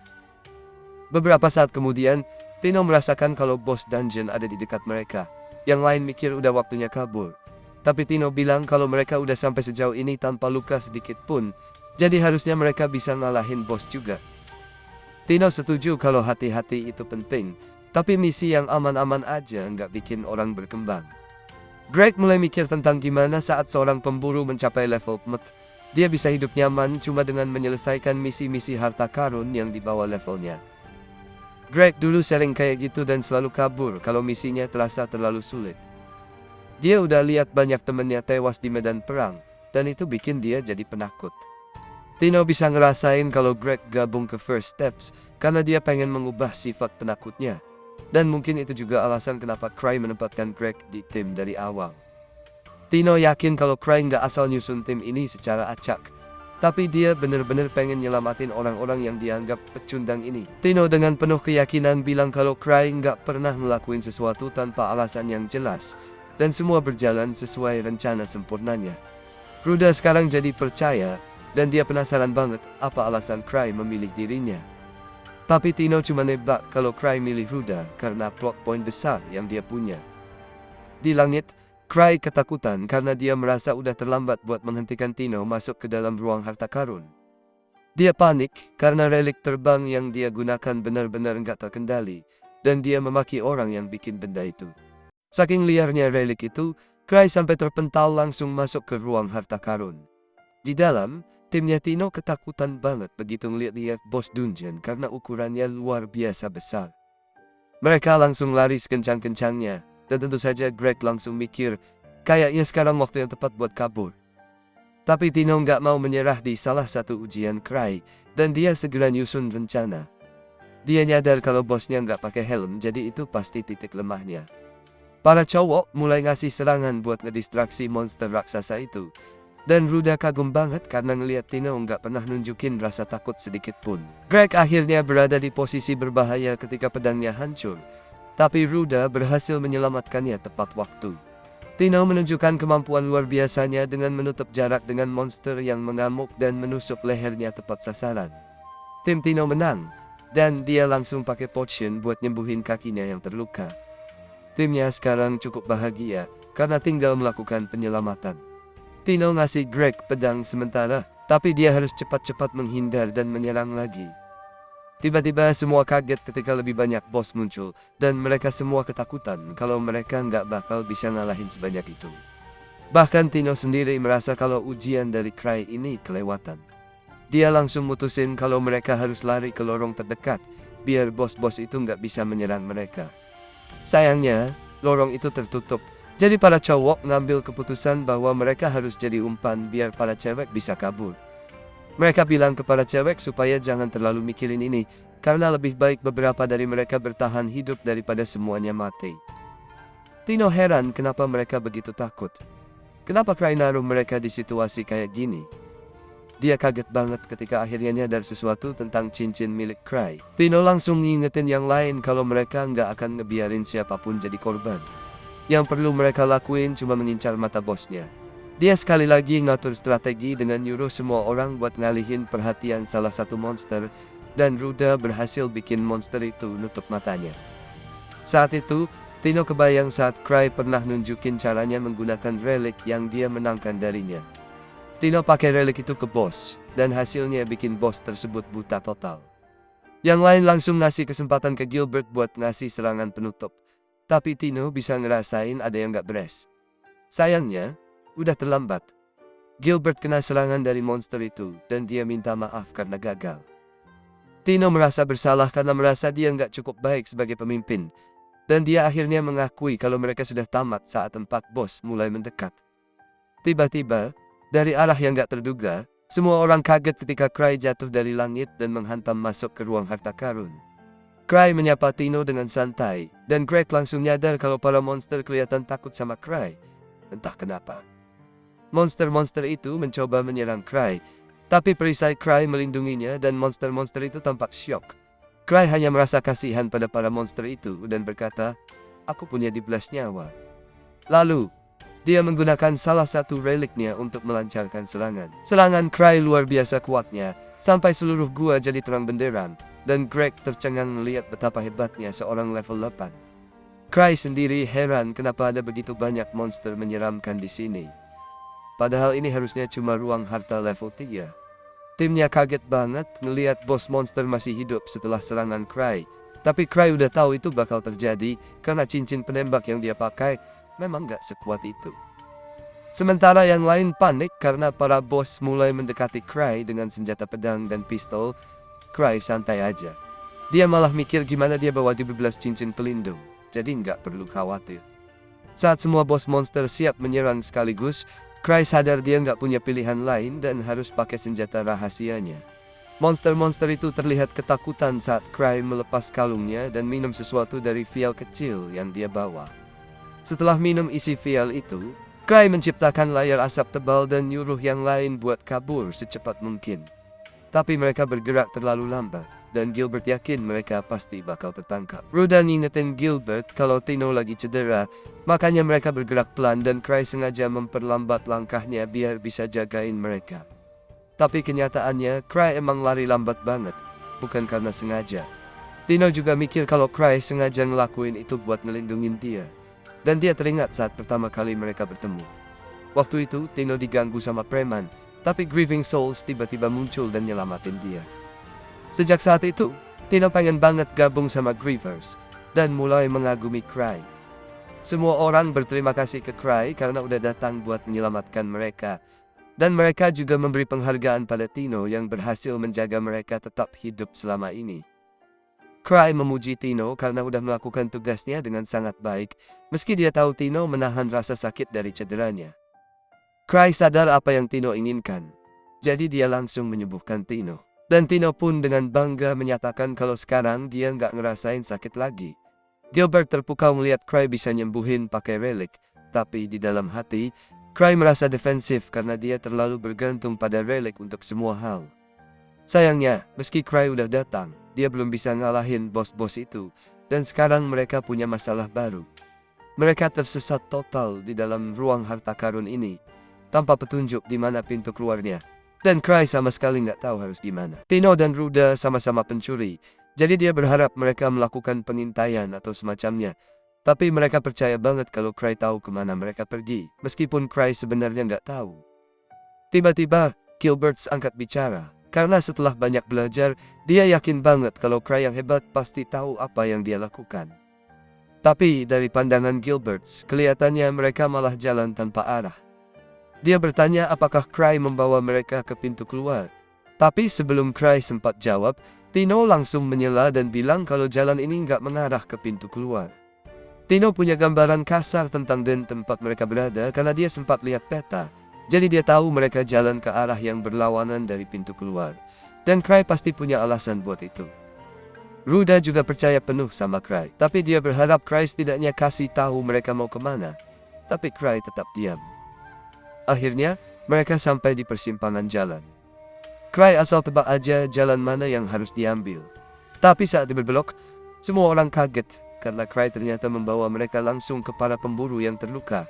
Beberapa saat kemudian, Tino merasakan kalau bos dungeon ada di dekat mereka. Yang lain mikir udah waktunya kabur. Tapi Tino bilang kalau mereka udah sampai sejauh ini tanpa luka sedikit pun, jadi harusnya mereka bisa ngalahin bos juga. Tino setuju kalau hati-hati itu penting, tapi misi yang aman-aman aja nggak bikin orang berkembang. Greg mulai mikir tentang gimana saat seorang pemburu mencapai level PMT, dia bisa hidup nyaman cuma dengan menyelesaikan misi-misi harta karun yang di bawah levelnya. Greg dulu sering kayak gitu dan selalu kabur kalau misinya terasa terlalu sulit. Dia udah lihat banyak temennya tewas di medan perang, dan itu bikin dia jadi penakut. Tino bisa ngerasain kalau Greg gabung ke First Steps, karena dia pengen mengubah sifat penakutnya. Dan mungkin itu juga alasan kenapa Cray menempatkan Greg di tim dari awal. Tino yakin kalau Cray nggak asal nyusun tim ini secara acak, tapi dia bener-bener pengen nyelamatin orang-orang yang dianggap pecundang ini. Tino dengan penuh keyakinan bilang kalau Cray nggak pernah ngelakuin sesuatu tanpa alasan yang jelas, dan semua berjalan sesuai rencana sempurnanya. Ruda sekarang jadi percaya, dan dia penasaran banget apa alasan Cray memilih dirinya. Tapi Tino cuma nebak kalau Cray milih Ruda karena plot point besar yang dia punya. Di langit, Cray ketakutan karena dia merasa udah terlambat buat menghentikan Tino masuk ke dalam ruang harta karun. Dia panik karena relik terbang yang dia gunakan benar-benar nggak terkendali, dan dia memaki orang yang bikin benda itu. Saking liarnya relik itu, Cray sampai terpental langsung masuk ke ruang harta karun. Di dalam, timnya Tino ketakutan banget begitu ngeliat-liat bos dungeon karena ukurannya luar biasa besar. Mereka langsung lari sekencang-kencangnya, dan tentu saja Greg langsung mikir, kayaknya sekarang waktu yang tepat buat kabur. Tapi Tino nggak mau menyerah di salah satu ujian Cry, dan dia segera nyusun rencana. Dia nyadar kalau bosnya nggak pakai helm, jadi itu pasti titik lemahnya. Para cowok mulai ngasih serangan buat ngedistraksi monster raksasa itu. Dan Ruda kagum banget karena ngeliat Tino nggak pernah nunjukin rasa takut sedikit pun. Greg akhirnya berada di posisi berbahaya ketika pedangnya hancur. Tapi Ruda berhasil menyelamatkannya tepat waktu. Tino menunjukkan kemampuan luar biasanya dengan menutup jarak dengan monster yang mengamuk dan menusuk lehernya tepat sasaran. Tim Tino menang, dan dia langsung pakai potion buat nyembuhin kakinya yang terluka. Timnya sekarang cukup bahagia karena tinggal melakukan penyelamatan. Tino ngasih Greg pedang sementara, tapi dia harus cepat-cepat menghindar dan menyerang lagi. Tiba-tiba semua kaget ketika lebih banyak bos muncul, dan mereka semua ketakutan kalau mereka nggak bakal bisa ngalahin sebanyak itu. Bahkan Tino sendiri merasa kalau ujian dari Cry ini kelewatan. Dia langsung mutusin kalau mereka harus lari ke lorong terdekat, biar bos-bos itu nggak bisa menyerang mereka. Sayangnya, lorong itu tertutup, jadi para cowok ngambil keputusan bahwa mereka harus jadi umpan biar para cewek bisa kabur. Mereka bilang ke para cewek supaya jangan terlalu mikirin ini, karena lebih baik beberapa dari mereka bertahan hidup daripada semuanya mati. Tino heran kenapa mereka begitu takut. Kenapa Cry naruh mereka di situasi kayak gini? Dia kaget banget ketika akhirnya nyadar sesuatu tentang cincin milik Cry. Tino langsung ngingetin yang lain kalau mereka nggak akan ngebiarin siapapun jadi korban. Yang perlu mereka lakuin cuma mengincar mata bosnya. Dia sekali lagi ngatur strategi dengan nyuruh semua orang buat ngalihin perhatian salah satu monster, dan Ruda berhasil bikin monster itu nutup matanya. Saat itu, Tino kebayang saat Cry pernah nunjukin caranya menggunakan relik yang dia menangkan darinya. Tino pakai relik itu ke bos, dan hasilnya bikin bos tersebut buta total. Yang lain langsung ngasih kesempatan ke Gilbert buat ngasih serangan penutup. Tapi Tino bisa ngerasain ada yang gak beres. Sayangnya, udah terlambat. Gilbert kena serangan dari monster itu, dan dia minta maaf karena gagal. Tino merasa bersalah karena merasa dia nggak cukup baik sebagai pemimpin. Dan dia akhirnya mengakui kalau mereka sudah tamat saat 4 bos mulai mendekat. Tiba-tiba, dari arah yang gak terduga, semua orang kaget ketika Cry jatuh dari langit dan menghantam masuk ke ruang harta karun. Cry menyapa Tino dengan santai, dan Greg langsung nyadar kalau para monster kelihatan takut sama Cry. Entah kenapa. Monster-monster itu mencoba menyerang Cry, tapi perisai Cry melindunginya dan monster-monster itu tampak syok. Cry hanya merasa kasihan pada para monster itu dan berkata, "Aku punya 12 nyawa." Lalu, dia menggunakan salah satu reliknya untuk melancarkan serangan. Serangan Cry luar biasa kuatnya, sampai seluruh gua jadi terang benderang, dan Greg tercengang melihat betapa hebatnya seorang level 8. Cry sendiri heran kenapa ada begitu banyak monster menyeramkan di sini. Padahal ini harusnya cuma ruang harta level 3. Timnya kaget banget ngelihat bos monster masih hidup setelah serangan Cry. Tapi Cry udah tahu itu bakal terjadi karena cincin penembak yang dia pakai memang gak sekuat itu. Sementara yang lain panik karena para bos mulai mendekati Cry dengan senjata pedang dan pistol. Cry santai aja. Dia malah mikir gimana dia bawa 12 cincin pelindung, jadi nggak perlu khawatir. Saat semua bos monster siap menyerang sekaligus, Cry sadar dia nggak punya pilihan lain dan harus pakai senjata rahasianya. Monster-monster itu terlihat ketakutan saat Cry melepas kalungnya dan minum sesuatu dari vial kecil yang dia bawa. Setelah minum isi vial itu, Cry menciptakan layar asap tebal dan nyuruh yang lain buat kabur secepat mungkin. Tapi mereka bergerak terlalu lambat, dan Gilbert yakin mereka pasti bakal tertangkap. Ruda ngingetin Gilbert kalau Tino lagi cedera, makanya mereka bergerak pelan dan Cry sengaja memperlambat langkahnya biar bisa jagain mereka. Tapi kenyataannya, Cry emang lari lambat banget, bukan karena sengaja. Tino juga mikir kalau Cry sengaja ngelakuin itu buat ngelindungin dia. Dan dia teringat saat pertama kali mereka bertemu. Waktu itu, Tino diganggu sama preman, tapi Grieving Souls tiba-tiba muncul dan nyelamatin dia. Sejak saat itu, Tino pengen banget gabung sama Grievers, dan mulai mengagumi Cry. Semua orang berterima kasih ke Cry karena udah datang buat menyelamatkan mereka. Dan mereka juga memberi penghargaan pada Tino yang berhasil menjaga mereka tetap hidup selama ini. Cry memuji Tino karena udah melakukan tugasnya dengan sangat baik, meski dia tahu Tino menahan rasa sakit dari cederanya. Cry sadar apa yang Tino inginkan, jadi dia langsung menyembuhkan Tino. Dan Tino pun dengan bangga menyatakan kalau sekarang dia nggak ngerasain sakit lagi. Gilbert terpukau melihat Cry bisa nyembuhin pakai relik, tapi di dalam hati, Cry merasa defensif karena dia terlalu bergantung pada relik untuk semua hal. Sayangnya, meski Cry udah datang, dia belum bisa ngalahin bos-bos itu, dan sekarang mereka punya masalah baru. Mereka tersesat total di dalam ruang harta karun ini, tanpa petunjuk di mana pintu keluarnya. Dan Cry sama sekali nggak tahu harus gimana. Tino dan Ruda sama-sama pencuri, jadi dia berharap mereka melakukan pengintaian atau semacamnya. Tapi mereka percaya banget kalau Cry tahu kemana mereka pergi, meskipun Cry sebenarnya nggak tahu. Tiba-tiba, Gilbert angkat bicara, karena setelah banyak belajar, dia yakin banget kalau Cry yang hebat pasti tahu apa yang dia lakukan. Tapi dari pandangan Gilbert, kelihatannya mereka malah jalan tanpa arah. Dia bertanya apakah Cry membawa mereka ke pintu keluar. Tapi sebelum Cry sempat jawab, Tino langsung menyela dan bilang kalau jalan ini nggak mengarah ke pintu keluar. Tino punya gambaran kasar tentang tempat mereka berada karena dia sempat lihat peta. Jadi dia tahu mereka jalan ke arah yang berlawanan dari pintu keluar. Dan Cry pasti punya alasan buat itu. Ruda juga percaya penuh sama Cry, tapi dia berharap Cry setidaknya kasih tahu mereka mau kemana. Tapi Cry tetap diam. Akhirnya, mereka sampai di persimpangan jalan. Cry asal tebak aja jalan mana yang harus diambil. Tapi saat berbelok, semua orang kaget karena Cry ternyata membawa mereka langsung ke para pemburu yang terluka,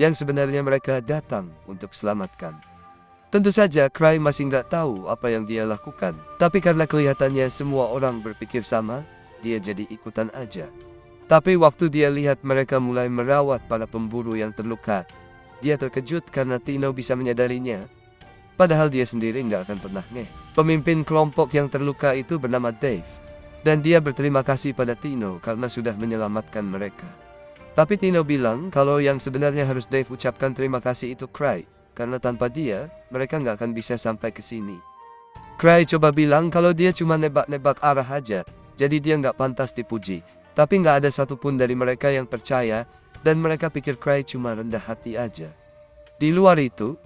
yang sebenarnya mereka datang untuk selamatkan. Tentu saja Cry masih nggak tahu apa yang dia lakukan, tapi karena kelihatannya semua orang berpikir sama, dia jadi ikutan aja. Tapi waktu dia lihat mereka mulai merawat para pemburu yang terluka, dia terkejut karena Tino bisa menyadarinya. Padahal dia sendiri nggak akan pernah ngeh. Pemimpin kelompok yang terluka itu bernama Dave. Dan dia berterima kasih pada Tino karena sudah menyelamatkan mereka. Tapi Tino bilang kalau yang sebenarnya harus Dave ucapkan terima kasih itu Cry. Karena tanpa dia, mereka nggak akan bisa sampai ke sini. Cry coba bilang kalau dia cuma nebak-nebak arah aja. Jadi dia nggak pantas dipuji. Tapi nggak ada satupun dari mereka yang percaya. Dan mereka pikir Cry cuma rendah hati aja. Di luar itu,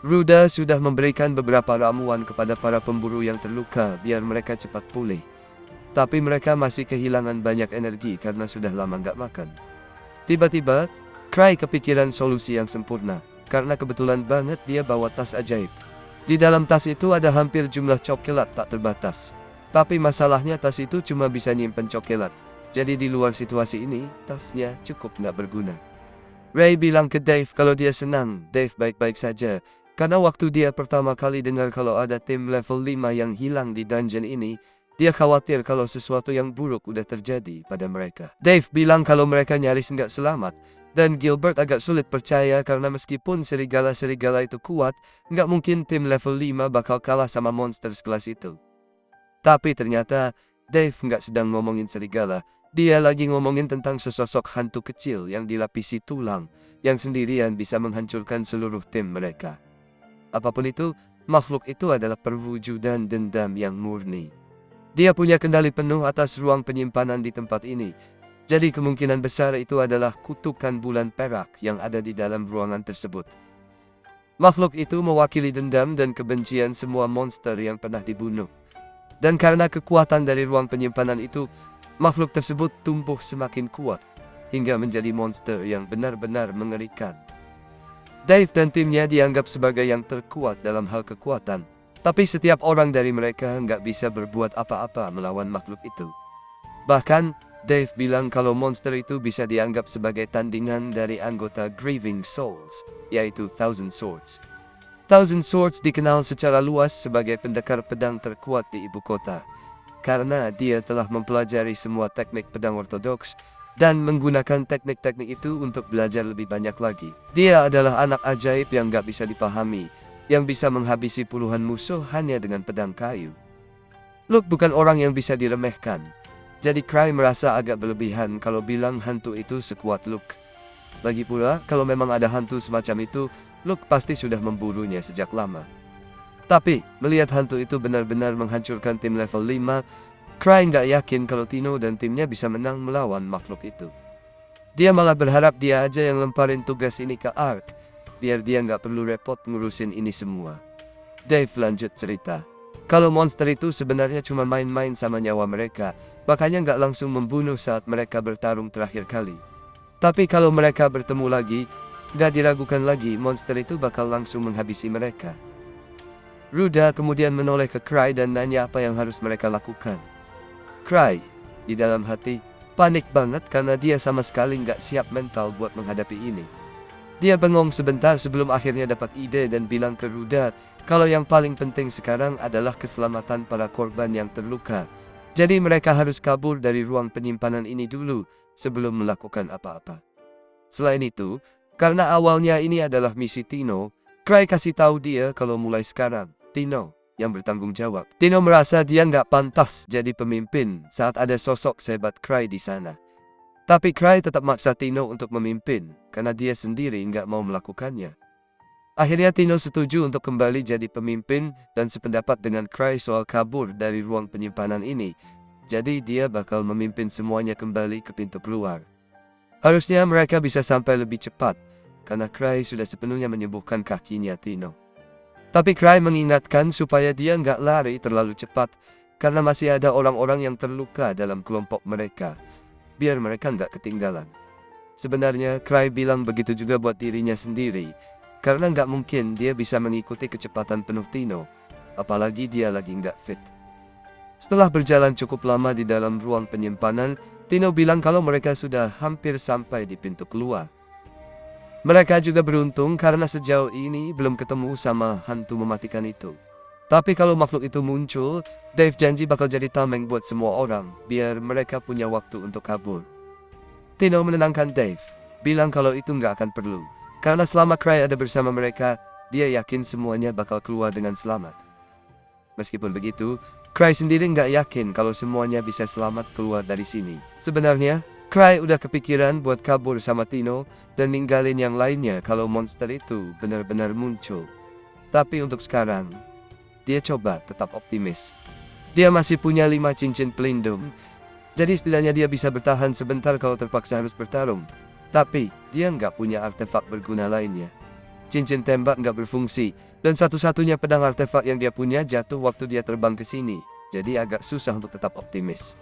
Ruda sudah memberikan beberapa ramuan kepada para pemburu yang terluka biar mereka cepat pulih. Tapi mereka masih kehilangan banyak energi karena sudah lama nggak makan. Tiba-tiba, Cry kepikiran solusi yang sempurna, karena kebetulan banget dia bawa tas ajaib. Di dalam tas itu ada hampir jumlah coklat tak terbatas. Tapi masalahnya tas itu cuma bisa nyimpen coklat. Jadi di luar situasi ini, tasnya cukup nggak berguna. Ray bilang ke Dave kalau dia senang, Dave baik-baik saja. Karena waktu dia pertama kali dengar kalau ada tim level 5 yang hilang di dungeon ini, dia khawatir kalau sesuatu yang buruk udah terjadi pada mereka. Dave bilang kalau mereka nyaris nggak selamat, dan Gilbert agak sulit percaya karena meskipun serigala-serigala itu kuat, nggak mungkin tim level 5 bakal kalah sama monster sekelas itu. Tapi ternyata, Dave nggak sedang ngomongin serigala. Dia lagi ngomongin tentang sesosok hantu kecil yang dilapisi tulang, yang sendirian bisa menghancurkan seluruh tim mereka. Apapun itu, makhluk itu adalah perwujudan dendam yang murni. Dia punya kendali penuh atas ruang penyimpanan di tempat ini. Jadi kemungkinan besar itu adalah kutukan bulan perak yang ada di dalam ruangan tersebut. Makhluk itu mewakili dendam dan kebencian semua monster yang pernah dibunuh. Dan karena kekuatan dari ruang penyimpanan itu, makhluk tersebut tumbuh semakin kuat, hingga menjadi monster yang benar-benar mengerikan. Dave dan timnya dianggap sebagai yang terkuat dalam hal kekuatan, tapi setiap orang dari mereka nggak bisa berbuat apa-apa melawan makhluk itu. Bahkan, Dave bilang kalau monster itu bisa dianggap sebagai tandingan dari anggota Grieving Souls, yaitu Thousand Swords. Thousand Swords dikenal secara luas sebagai pendekar pedang terkuat di ibu kota, karena dia telah mempelajari semua teknik pedang ortodoks, dan menggunakan teknik-teknik itu untuk belajar lebih banyak lagi. Dia adalah anak ajaib yang gak bisa dipahami, yang bisa menghabisi puluhan musuh hanya dengan pedang kayu. Luke bukan orang yang bisa diremehkan, jadi Cry merasa agak berlebihan kalau bilang hantu itu sekuat Luke. Lagi pula, kalau memang ada hantu semacam itu, Luke pasti sudah memburunya sejak lama. Tapi, melihat hantu itu benar-benar menghancurkan tim level 5, Cry nggak yakin kalau Tino dan timnya bisa menang melawan makhluk itu. Dia malah berharap dia aja yang lemparin tugas ini ke Ark, biar dia nggak perlu repot ngurusin ini semua. Dave lanjut cerita. Kalau monster itu sebenarnya cuma main-main sama nyawa mereka, makanya nggak langsung membunuh saat mereka bertarung terakhir kali. Tapi kalau mereka bertemu lagi, nggak diragukan lagi monster itu bakal langsung menghabisi mereka. Ruda kemudian menoleh ke Cry dan nanya apa yang harus mereka lakukan. Cry, di dalam hati, panik banget karena dia sama sekali nggak siap mental buat menghadapi ini. Dia bengong sebentar sebelum akhirnya dapat ide dan bilang ke Ruda kalau yang paling penting sekarang adalah keselamatan para korban yang terluka. Jadi mereka harus kabur dari ruang penyimpanan ini dulu sebelum melakukan apa-apa. Selain itu, karena awalnya ini adalah misi Tino, Cry kasih tahu dia kalau mulai sekarang, Tino yang bertanggung jawab. Tino merasa dia nggak pantas jadi pemimpin saat ada sosok sehebat Cry di sana. Tapi Cry tetap maksa Tino untuk memimpin karena dia sendiri nggak mau melakukannya. Akhirnya Tino setuju untuk kembali jadi pemimpin dan sependapat dengan Cry soal kabur dari ruang penyimpanan ini. Jadi dia bakal memimpin semuanya kembali ke pintu keluar. Harusnya mereka bisa sampai lebih cepat karena Cry sudah sepenuhnya menyembuhkan kakinya Tino. Tapi Cry mengingatkan supaya dia nggak lari terlalu cepat karena masih ada orang-orang yang terluka dalam kelompok mereka, biar mereka nggak ketinggalan. Sebenarnya Cry bilang begitu juga buat dirinya sendiri, karena nggak mungkin dia bisa mengikuti kecepatan penuh Tino, apalagi dia lagi nggak fit. Setelah berjalan cukup lama di dalam ruang penyimpanan, Tino bilang kalau mereka sudah hampir sampai di pintu keluar. Mereka juga beruntung karena sejauh ini belum ketemu sama hantu mematikan itu. Tapi kalau makhluk itu muncul, Dave janji bakal jadi tameng buat semua orang, biar mereka punya waktu untuk kabur. Tino menenangkan Dave, bilang kalau itu nggak akan perlu, karena selama Cry ada bersama mereka, dia yakin semuanya bakal keluar dengan selamat. Meskipun begitu, Cry sendiri nggak yakin kalau semuanya bisa selamat keluar dari sini. Sebenarnya, Cry udah kepikiran buat kabur sama Tino dan ninggalin yang lainnya kalau monster itu benar-benar muncul. Tapi untuk sekarang, dia coba tetap optimis. Dia masih punya 5 cincin pelindung, jadi setidaknya dia bisa bertahan sebentar kalau terpaksa harus bertarung. Tapi, dia nggak punya artefak berguna lainnya. Cincin tembak nggak berfungsi, dan satu-satunya pedang artefak yang dia punya jatuh waktu dia terbang ke sini, jadi agak susah untuk tetap optimis.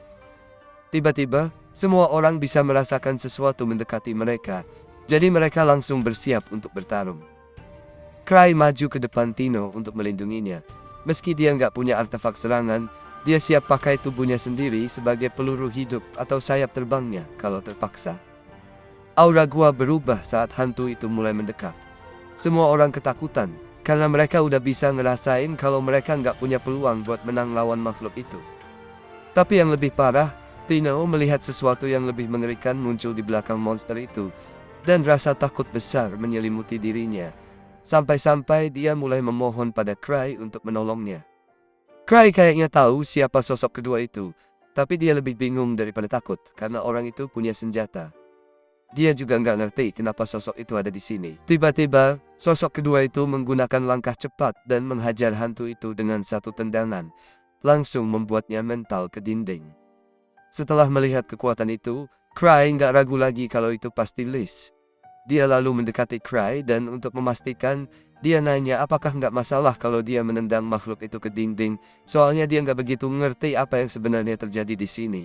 Tiba-tiba, semua orang bisa merasakan sesuatu mendekati mereka, jadi mereka langsung bersiap untuk bertarung. Cry maju ke depan Tino untuk melindunginya. Meski dia nggak punya artefak serangan, dia siap pakai tubuhnya sendiri sebagai peluru hidup atau sayap terbangnya kalau terpaksa. Aura gua berubah saat hantu itu mulai mendekat. Semua orang ketakutan, karena mereka udah bisa ngerasain kalau mereka nggak punya peluang buat menang lawan makhluk itu. Tapi yang lebih parah, Tino melihat sesuatu yang lebih mengerikan muncul di belakang monster itu, dan rasa takut besar menyelimuti dirinya. Sampai-sampai dia mulai memohon pada Cry untuk menolongnya. Cry kayaknya tahu siapa sosok kedua itu, tapi dia lebih bingung daripada takut karena orang itu punya senjata. Dia juga nggak ngerti kenapa sosok itu ada di sini. Tiba-tiba, sosok kedua itu menggunakan langkah cepat dan menghajar hantu itu dengan satu tendangan, langsung membuatnya mental ke dinding. Setelah melihat kekuatan itu, Cry nggak ragu lagi kalau itu pasti Liz. Dia lalu mendekati Cry dan untuk memastikan, dia nanya apakah nggak masalah kalau dia menendang makhluk itu ke dinding, soalnya dia nggak begitu ngerti apa yang sebenarnya terjadi di sini.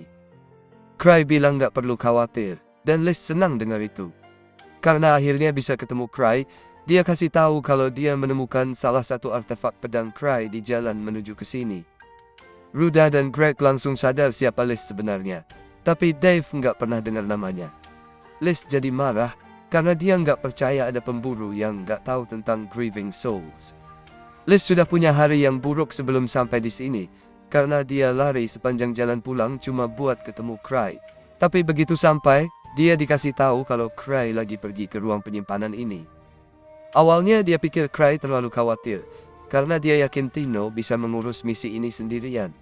Cry bilang nggak perlu khawatir, dan Liz senang dengar itu. Karena akhirnya bisa ketemu Cry, dia kasih tahu kalau dia menemukan salah satu artefak pedang Cry di jalan menuju ke sini. Ruda dan Greg langsung sadar siapa Liz sebenarnya, tapi Dave nggak pernah dengar namanya. Liz jadi marah karena dia nggak percaya ada pemburu yang nggak tahu tentang Grieving Souls. Liz sudah punya hari yang buruk sebelum sampai di sini, karena dia lari sepanjang jalan pulang cuma buat ketemu Cry. Tapi begitu sampai, dia dikasih tahu kalau Cry lagi pergi ke ruang penyimpanan ini. Awalnya dia pikir Cry terlalu khawatir, karena dia yakin Tino bisa mengurus misi ini sendirian.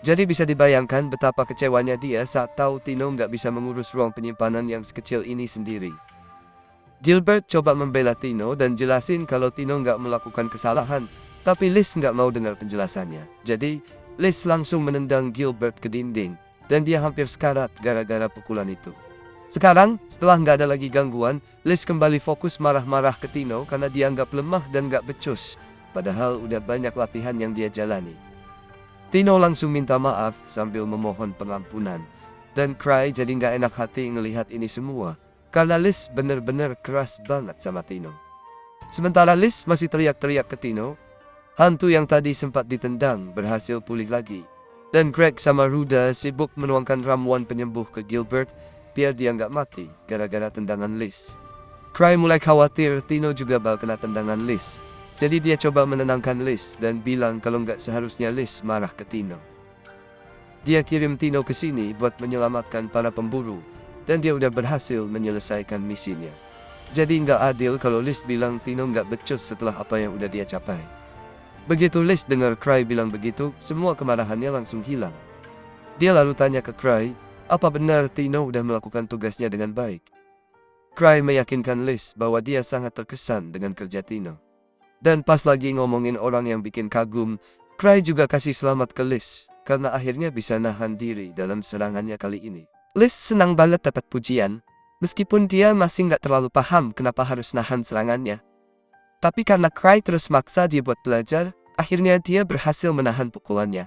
Jadi bisa dibayangkan betapa kecewanya dia saat tahu Tino nggak bisa mengurus ruang penyimpanan yang sekecil ini sendiri. Gilbert coba membela Tino dan jelasin kalau Tino nggak melakukan kesalahan, tapi Liz nggak mau dengar penjelasannya. Jadi, Liz langsung menendang Gilbert ke dinding, dan dia hampir sekarat gara-gara pukulan itu. Sekarang, setelah nggak ada lagi gangguan, Liz kembali fokus marah-marah ke Tino karena dianggap lemah dan nggak becus, padahal udah banyak latihan yang dia jalani. Tino langsung minta maaf sambil memohon pengampunan, dan Cry jadi nggak enak hati ngelihat ini semua, karena Liz bener-bener keras banget sama Tino. Sementara Liz masih teriak-teriak ke Tino, hantu yang tadi sempat ditendang berhasil pulih lagi, dan Greg sama Ruda sibuk menuangkan ramuan penyembuh ke Gilbert biar dia nggak mati gara-gara tendangan Liz. Cry mulai khawatir Tino juga bakal kena tendangan Liz, jadi dia coba menenangkan Liz dan bilang kalau nggak seharusnya Liz marah ke Tino. Dia kirim Tino ke sini buat menyelamatkan para pemburu, dan dia udah berhasil menyelesaikan misinya. Jadi nggak adil kalau Liz bilang Tino nggak becus setelah apa yang udah dia capai. Begitu Liz dengar Cry bilang begitu, semua kemarahannya langsung hilang. Dia lalu tanya ke Cry, apa benar Tino udah melakukan tugasnya dengan baik? Cry meyakinkan Liz bahwa dia sangat terkesan dengan kerja Tino. Dan pas lagi ngomongin orang yang bikin kagum, Cry juga kasih selamat ke Liz, karena akhirnya bisa nahan diri dalam serangannya kali ini. Liz senang banget dapat pujian, meskipun dia masih nggak terlalu paham kenapa harus nahan serangannya. Tapi karena Cry terus maksa dia buat belajar, akhirnya dia berhasil menahan pukulannya.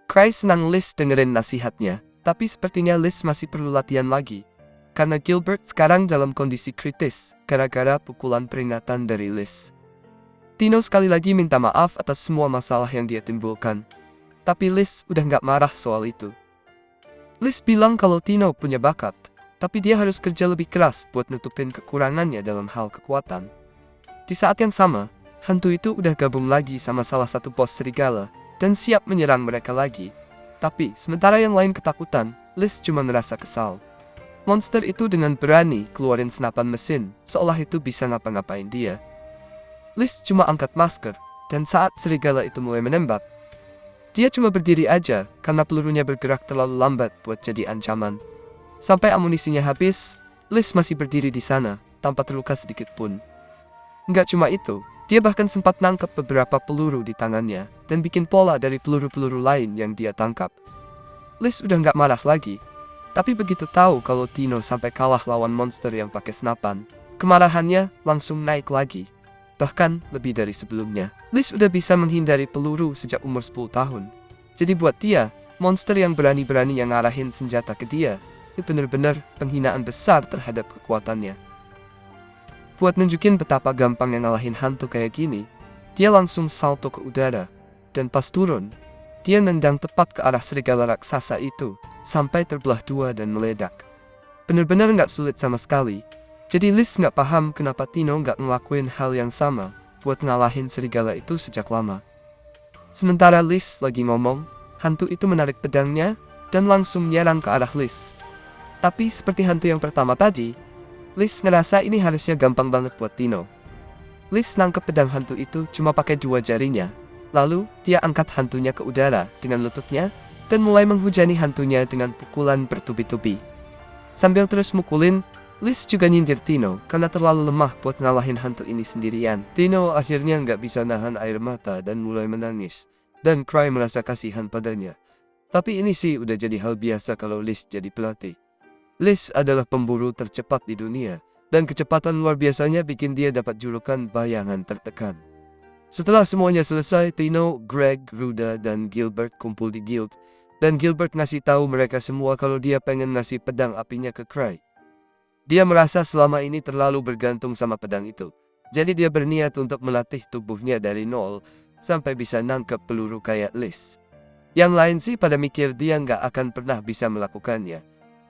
Cry senang Liz dengerin nasihatnya, tapi sepertinya Liz masih perlu latihan lagi, karena Gilbert sekarang dalam kondisi kritis gara-gara pukulan peringatan dari Liz. Tino sekali lagi minta maaf atas semua masalah yang dia timbulkan, tapi Liz udah nggak marah soal itu. Liz bilang kalau Tino punya bakat, tapi dia harus kerja lebih keras buat nutupin kekurangannya dalam hal kekuatan. Di saat yang sama, hantu itu udah gabung lagi sama salah satu bos serigala dan siap menyerang mereka lagi. Tapi, sementara yang lain ketakutan, Liz cuma ngerasa kesal. Monster itu dengan berani keluarin senapan mesin, seolah itu bisa ngapa-ngapain dia. Liz cuma angkat masker, dan saat serigala itu mulai menembak, dia cuma berdiri aja karena pelurunya bergerak terlalu lambat buat jadi ancaman. Sampai amunisinya habis, Liz masih berdiri di sana, tanpa terluka sedikit pun. Nggak cuma itu, dia bahkan sempat nangkep beberapa peluru di tangannya dan bikin pola dari peluru-peluru lain yang dia tangkap. Liz udah nggak marah lagi, tapi begitu tahu kalau Tino sampai kalah lawan monster yang pakai senapan, kemarahannya langsung naik lagi. Bahkan lebih dari sebelumnya. Liz udah bisa menghindari peluru sejak umur 10 tahun. Jadi buat dia, monster yang berani-berani yang ngarahin senjata ke dia, itu benar-benar penghinaan besar terhadap kekuatannya. Buat nunjukin betapa gampangnya ngalahin hantu kayak gini, dia langsung salto ke udara, dan pas turun, dia nendang tepat ke arah serigala raksasa itu, sampai terbelah dua dan meledak. Bener-bener nggak sulit sama sekali, jadi Liz nggak paham kenapa Tino nggak ngelakuin hal yang sama buat ngalahin serigala itu sejak lama. Sementara Liz lagi ngomong, hantu itu menarik pedangnya dan langsung menyerang ke arah Liz. Tapi seperti hantu yang pertama tadi, Liz ngerasa ini harusnya gampang banget buat Tino. Liz nangkep pedang hantu itu cuma pakai 2 jarinya. Lalu, dia angkat hantunya ke udara dengan lututnya dan mulai menghujani hantunya dengan pukulan bertubi-tubi. Sambil terus mukulin, Liz juga nyindir Tino karena terlalu lemah buat ngalahin hantu ini sendirian. Tino akhirnya nggak bisa nahan air mata dan mulai menangis. Dan Cry merasa kasihan padanya. Tapi ini sih udah jadi hal biasa kalau Liz jadi pelatih. Liz adalah pemburu tercepat di dunia, dan kecepatan luar biasanya bikin dia dapat julukan bayangan tertekan. Setelah semuanya selesai, Tino, Greg, Ruda, dan Gilbert kumpul di guild, dan Gilbert ngasih tahu mereka semua kalau dia pengen ngasih pedang apinya ke Cry. Dia merasa selama ini terlalu bergantung sama pedang itu, jadi dia berniat untuk melatih tubuhnya dari nol, sampai bisa nangkep peluru kayak Liz. Yang lain sih pada mikir dia nggak akan pernah bisa melakukannya.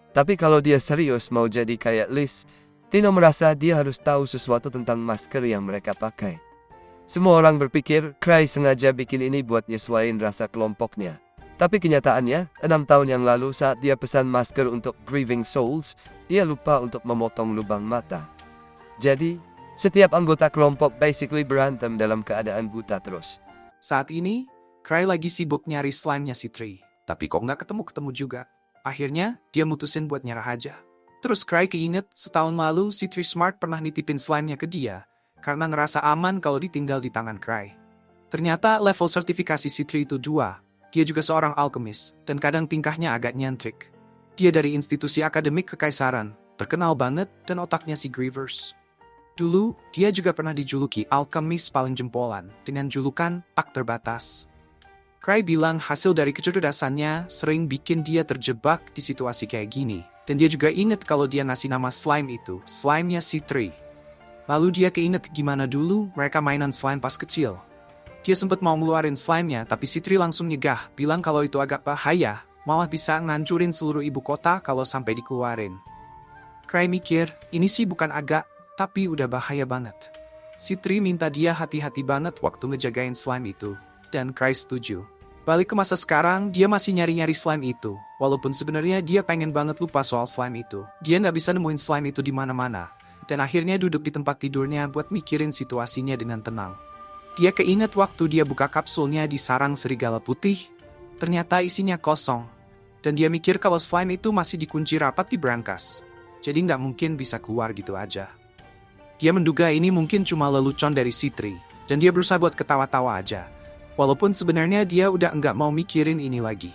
Tapi kalau dia serius mau jadi kayak Liz, Tino merasa dia harus tahu sesuatu tentang masker yang mereka pakai. Semua orang berpikir Cry sengaja bikin ini buat nyesuaiin rasa kelompoknya. Tapi kenyataannya, 6 tahun yang lalu saat dia pesan masker untuk Grieving Souls, dia lupa untuk memotong lubang mata. Jadi, setiap anggota kelompok basically berantem dalam keadaan buta terus. Saat ini, Cry lagi sibuk nyari slime-nya si Tree. Tapi kok nggak ketemu-ketemu juga. Akhirnya, dia mutusin buat nyerah aja. Terus Cry keinget setahun lalu si Tree Smart pernah nitipin slime-nya ke dia, karena ngerasa aman kalau ditinggal di tangan Cry. Ternyata level sertifikasi si Tree itu 2. dia juga seorang alkemis, dan kadang tingkahnya agak nyentrik. Dia dari institusi akademik kekaisaran, terkenal banget, dan otaknya si Grievers. Dulu, dia juga pernah dijuluki alkemis paling jempolan, dengan julukan tak terbatas. Cry bilang hasil dari kecerdasannya sering bikin dia terjebak di situasi kayak gini, dan dia juga inget kalau dia ngasih nama slime itu, slime-nya C3. Lalu dia keinget gimana dulu mereka mainan slime pas kecil. Dia sempat mau ngeluarin slime-nya, tapi C3 langsung nyegah, bilang kalau itu agak bahaya, malah bisa ngancurin seluruh ibu kota kalau sampai dikeluarin. Cry mikir, ini sih bukan agak, tapi udah bahaya banget. C3 minta dia hati-hati banget waktu ngejagain slime itu, dan Cry setuju. Balik ke masa sekarang, dia masih nyari-nyari slime itu, walaupun sebenarnya dia pengen banget lupa soal slime itu. Dia nggak bisa nemuin slime itu di mana-mana, dan akhirnya duduk di tempat tidurnya buat mikirin situasinya dengan tenang. Dia keinget waktu dia buka kapsulnya di sarang serigala putih, ternyata isinya kosong. Dan dia mikir kalau slime itu masih dikunci rapat di brankas. Jadi nggak mungkin bisa keluar gitu aja. Dia menduga ini mungkin cuma lelucon dari C3, dan dia berusaha buat ketawa-tawa aja. Walaupun sebenarnya dia udah nggak mau mikirin ini lagi.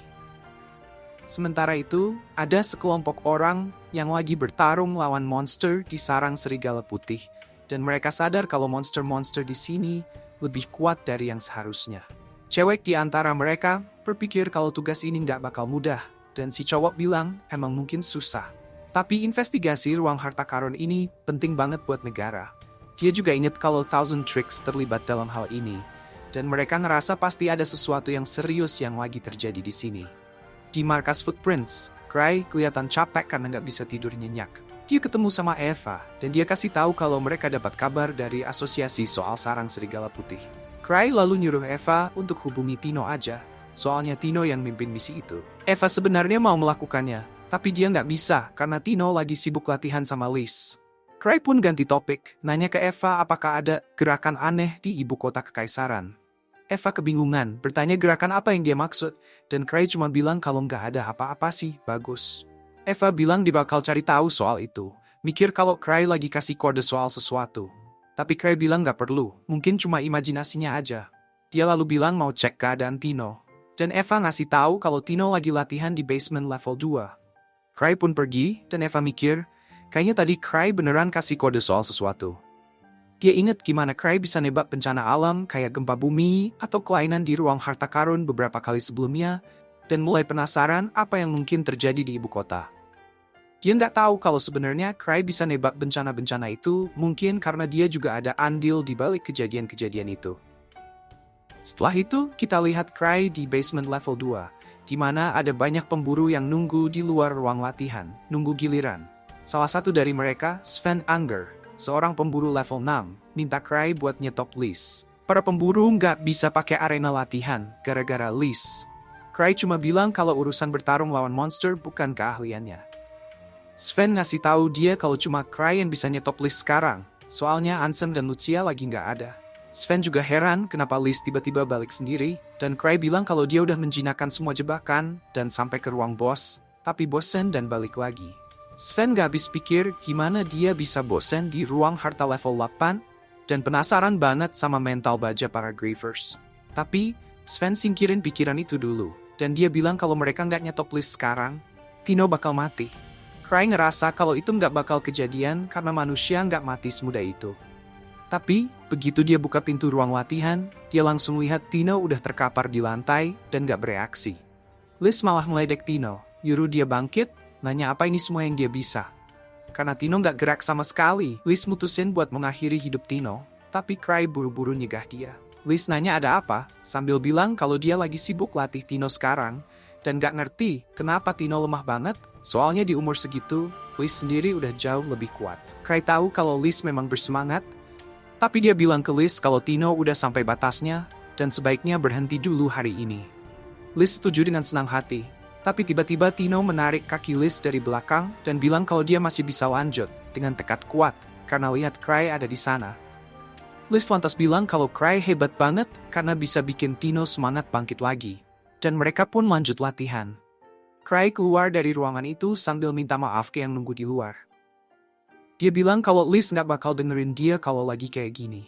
Sementara itu, ada sekelompok orang yang lagi bertarung lawan monster di sarang serigala putih. Dan mereka sadar kalau monster-monster di sini lebih kuat dari yang seharusnya. Cewek di antara mereka berpikir kalau tugas ini nggak bakal mudah, dan si cowok bilang emang mungkin susah. Tapi investigasi ruang harta karun ini penting banget buat negara. Dia juga ingat kalau Thousand Tricks terlibat dalam hal ini, dan mereka ngerasa pasti ada sesuatu yang serius yang lagi terjadi di sini. Di markas Footprints, Cry kelihatan capek karena nggak bisa tidur nyenyak. Dia ketemu sama Eva, dan dia kasih tahu kalau mereka dapat kabar dari asosiasi soal sarang serigala putih. Cry lalu nyuruh Eva untuk hubungi Tino aja, soalnya Tino yang mimpin misi itu. Eva sebenarnya mau melakukannya, tapi dia nggak bisa karena Tino lagi sibuk latihan sama Liz. Cry pun ganti topik, nanya ke Eva apakah ada gerakan aneh di ibu kota kekaisaran. Eva kebingungan, bertanya gerakan apa yang dia maksud, dan Cry cuma bilang kalau nggak ada apa-apa sih, bagus. Eva bilang dia bakal cari tahu soal itu, mikir kalau Cry lagi kasih kode soal sesuatu. Tapi Cry bilang nggak perlu, mungkin cuma imajinasinya aja. Dia lalu bilang mau cek keadaan Tino. Dan Eva ngasih tahu kalau Tino lagi latihan di basement level 2. Cry pun pergi, dan Eva mikir, kayaknya tadi Cry beneran kasih kode soal sesuatu. Dia ingat gimana Cry bisa nebak bencana alam kayak gempa bumi atau kelainan di ruang harta karun beberapa kali sebelumnya, dan mulai penasaran apa yang mungkin terjadi di ibu kota. Dia nggak tahu kalau sebenarnya Cry bisa nebak bencana-bencana itu mungkin karena dia juga ada andil di balik kejadian-kejadian itu. Setelah itu, kita lihat Cry di basement level 2, di mana ada banyak pemburu yang nunggu di luar ruang latihan, nunggu giliran. Salah satu dari mereka, Sven Anger, seorang pemburu level 6, minta Cry buat nyetop Liz. Para pemburu nggak bisa pakai arena latihan gara-gara Liz. Cry cuma bilang kalau urusan bertarung lawan monster bukan keahliannya. Sven ngasih tahu dia kalau cuma Cry yang bisa nyetop Liz sekarang, soalnya Ansem dan Lucia lagi nggak ada. Sven juga heran kenapa Liz tiba-tiba balik sendiri, dan Cry bilang kalau dia udah menjinakkan semua jebakan dan sampai ke ruang bos, tapi bosen dan balik lagi. Sven gak habis pikir gimana dia bisa bosen di ruang harta level 8, dan penasaran banget sama mental baja para Grievers. Tapi, Sven singkirin pikiran itu dulu, dan dia bilang kalau mereka nggak nyetop Liz sekarang, Tino bakal mati. Cry ngerasa kalau itu nggak bakal kejadian karena manusia nggak mati semudah itu. Tapi, begitu dia buka pintu ruang latihan, dia langsung lihat Tino udah terkapar di lantai dan nggak bereaksi. Liz malah meledek Tino, nyuruh dia bangkit, nanya apa ini semua yang dia bisa. Karena Tino nggak gerak sama sekali, Liz mutusin buat mengakhiri hidup Tino, tapi Cry buru-buru nyegah dia. Liz nanya ada apa, sambil bilang kalau dia lagi sibuk latih Tino sekarang, dan gak ngerti kenapa Tino lemah banget, soalnya di umur segitu, Liz sendiri udah jauh lebih kuat. Cry tahu kalau Liz memang bersemangat, tapi dia bilang ke Liz kalau Tino udah sampai batasnya, dan sebaiknya berhenti dulu hari ini. Liz setuju dengan senang hati, tapi tiba-tiba Tino menarik kaki Liz dari belakang, dan bilang kalau dia masih bisa lanjut, dengan tekad kuat, karena lihat Cry ada di sana. Liz lantas bilang kalau Cry hebat banget karena bisa bikin Tino semangat bangkit lagi. Dan mereka pun lanjut latihan. Cry keluar dari ruangan itu sambil minta maaf ke yang nunggu di luar. Dia bilang kalau Liz nggak bakal dengerin dia kalau lagi kayak gini.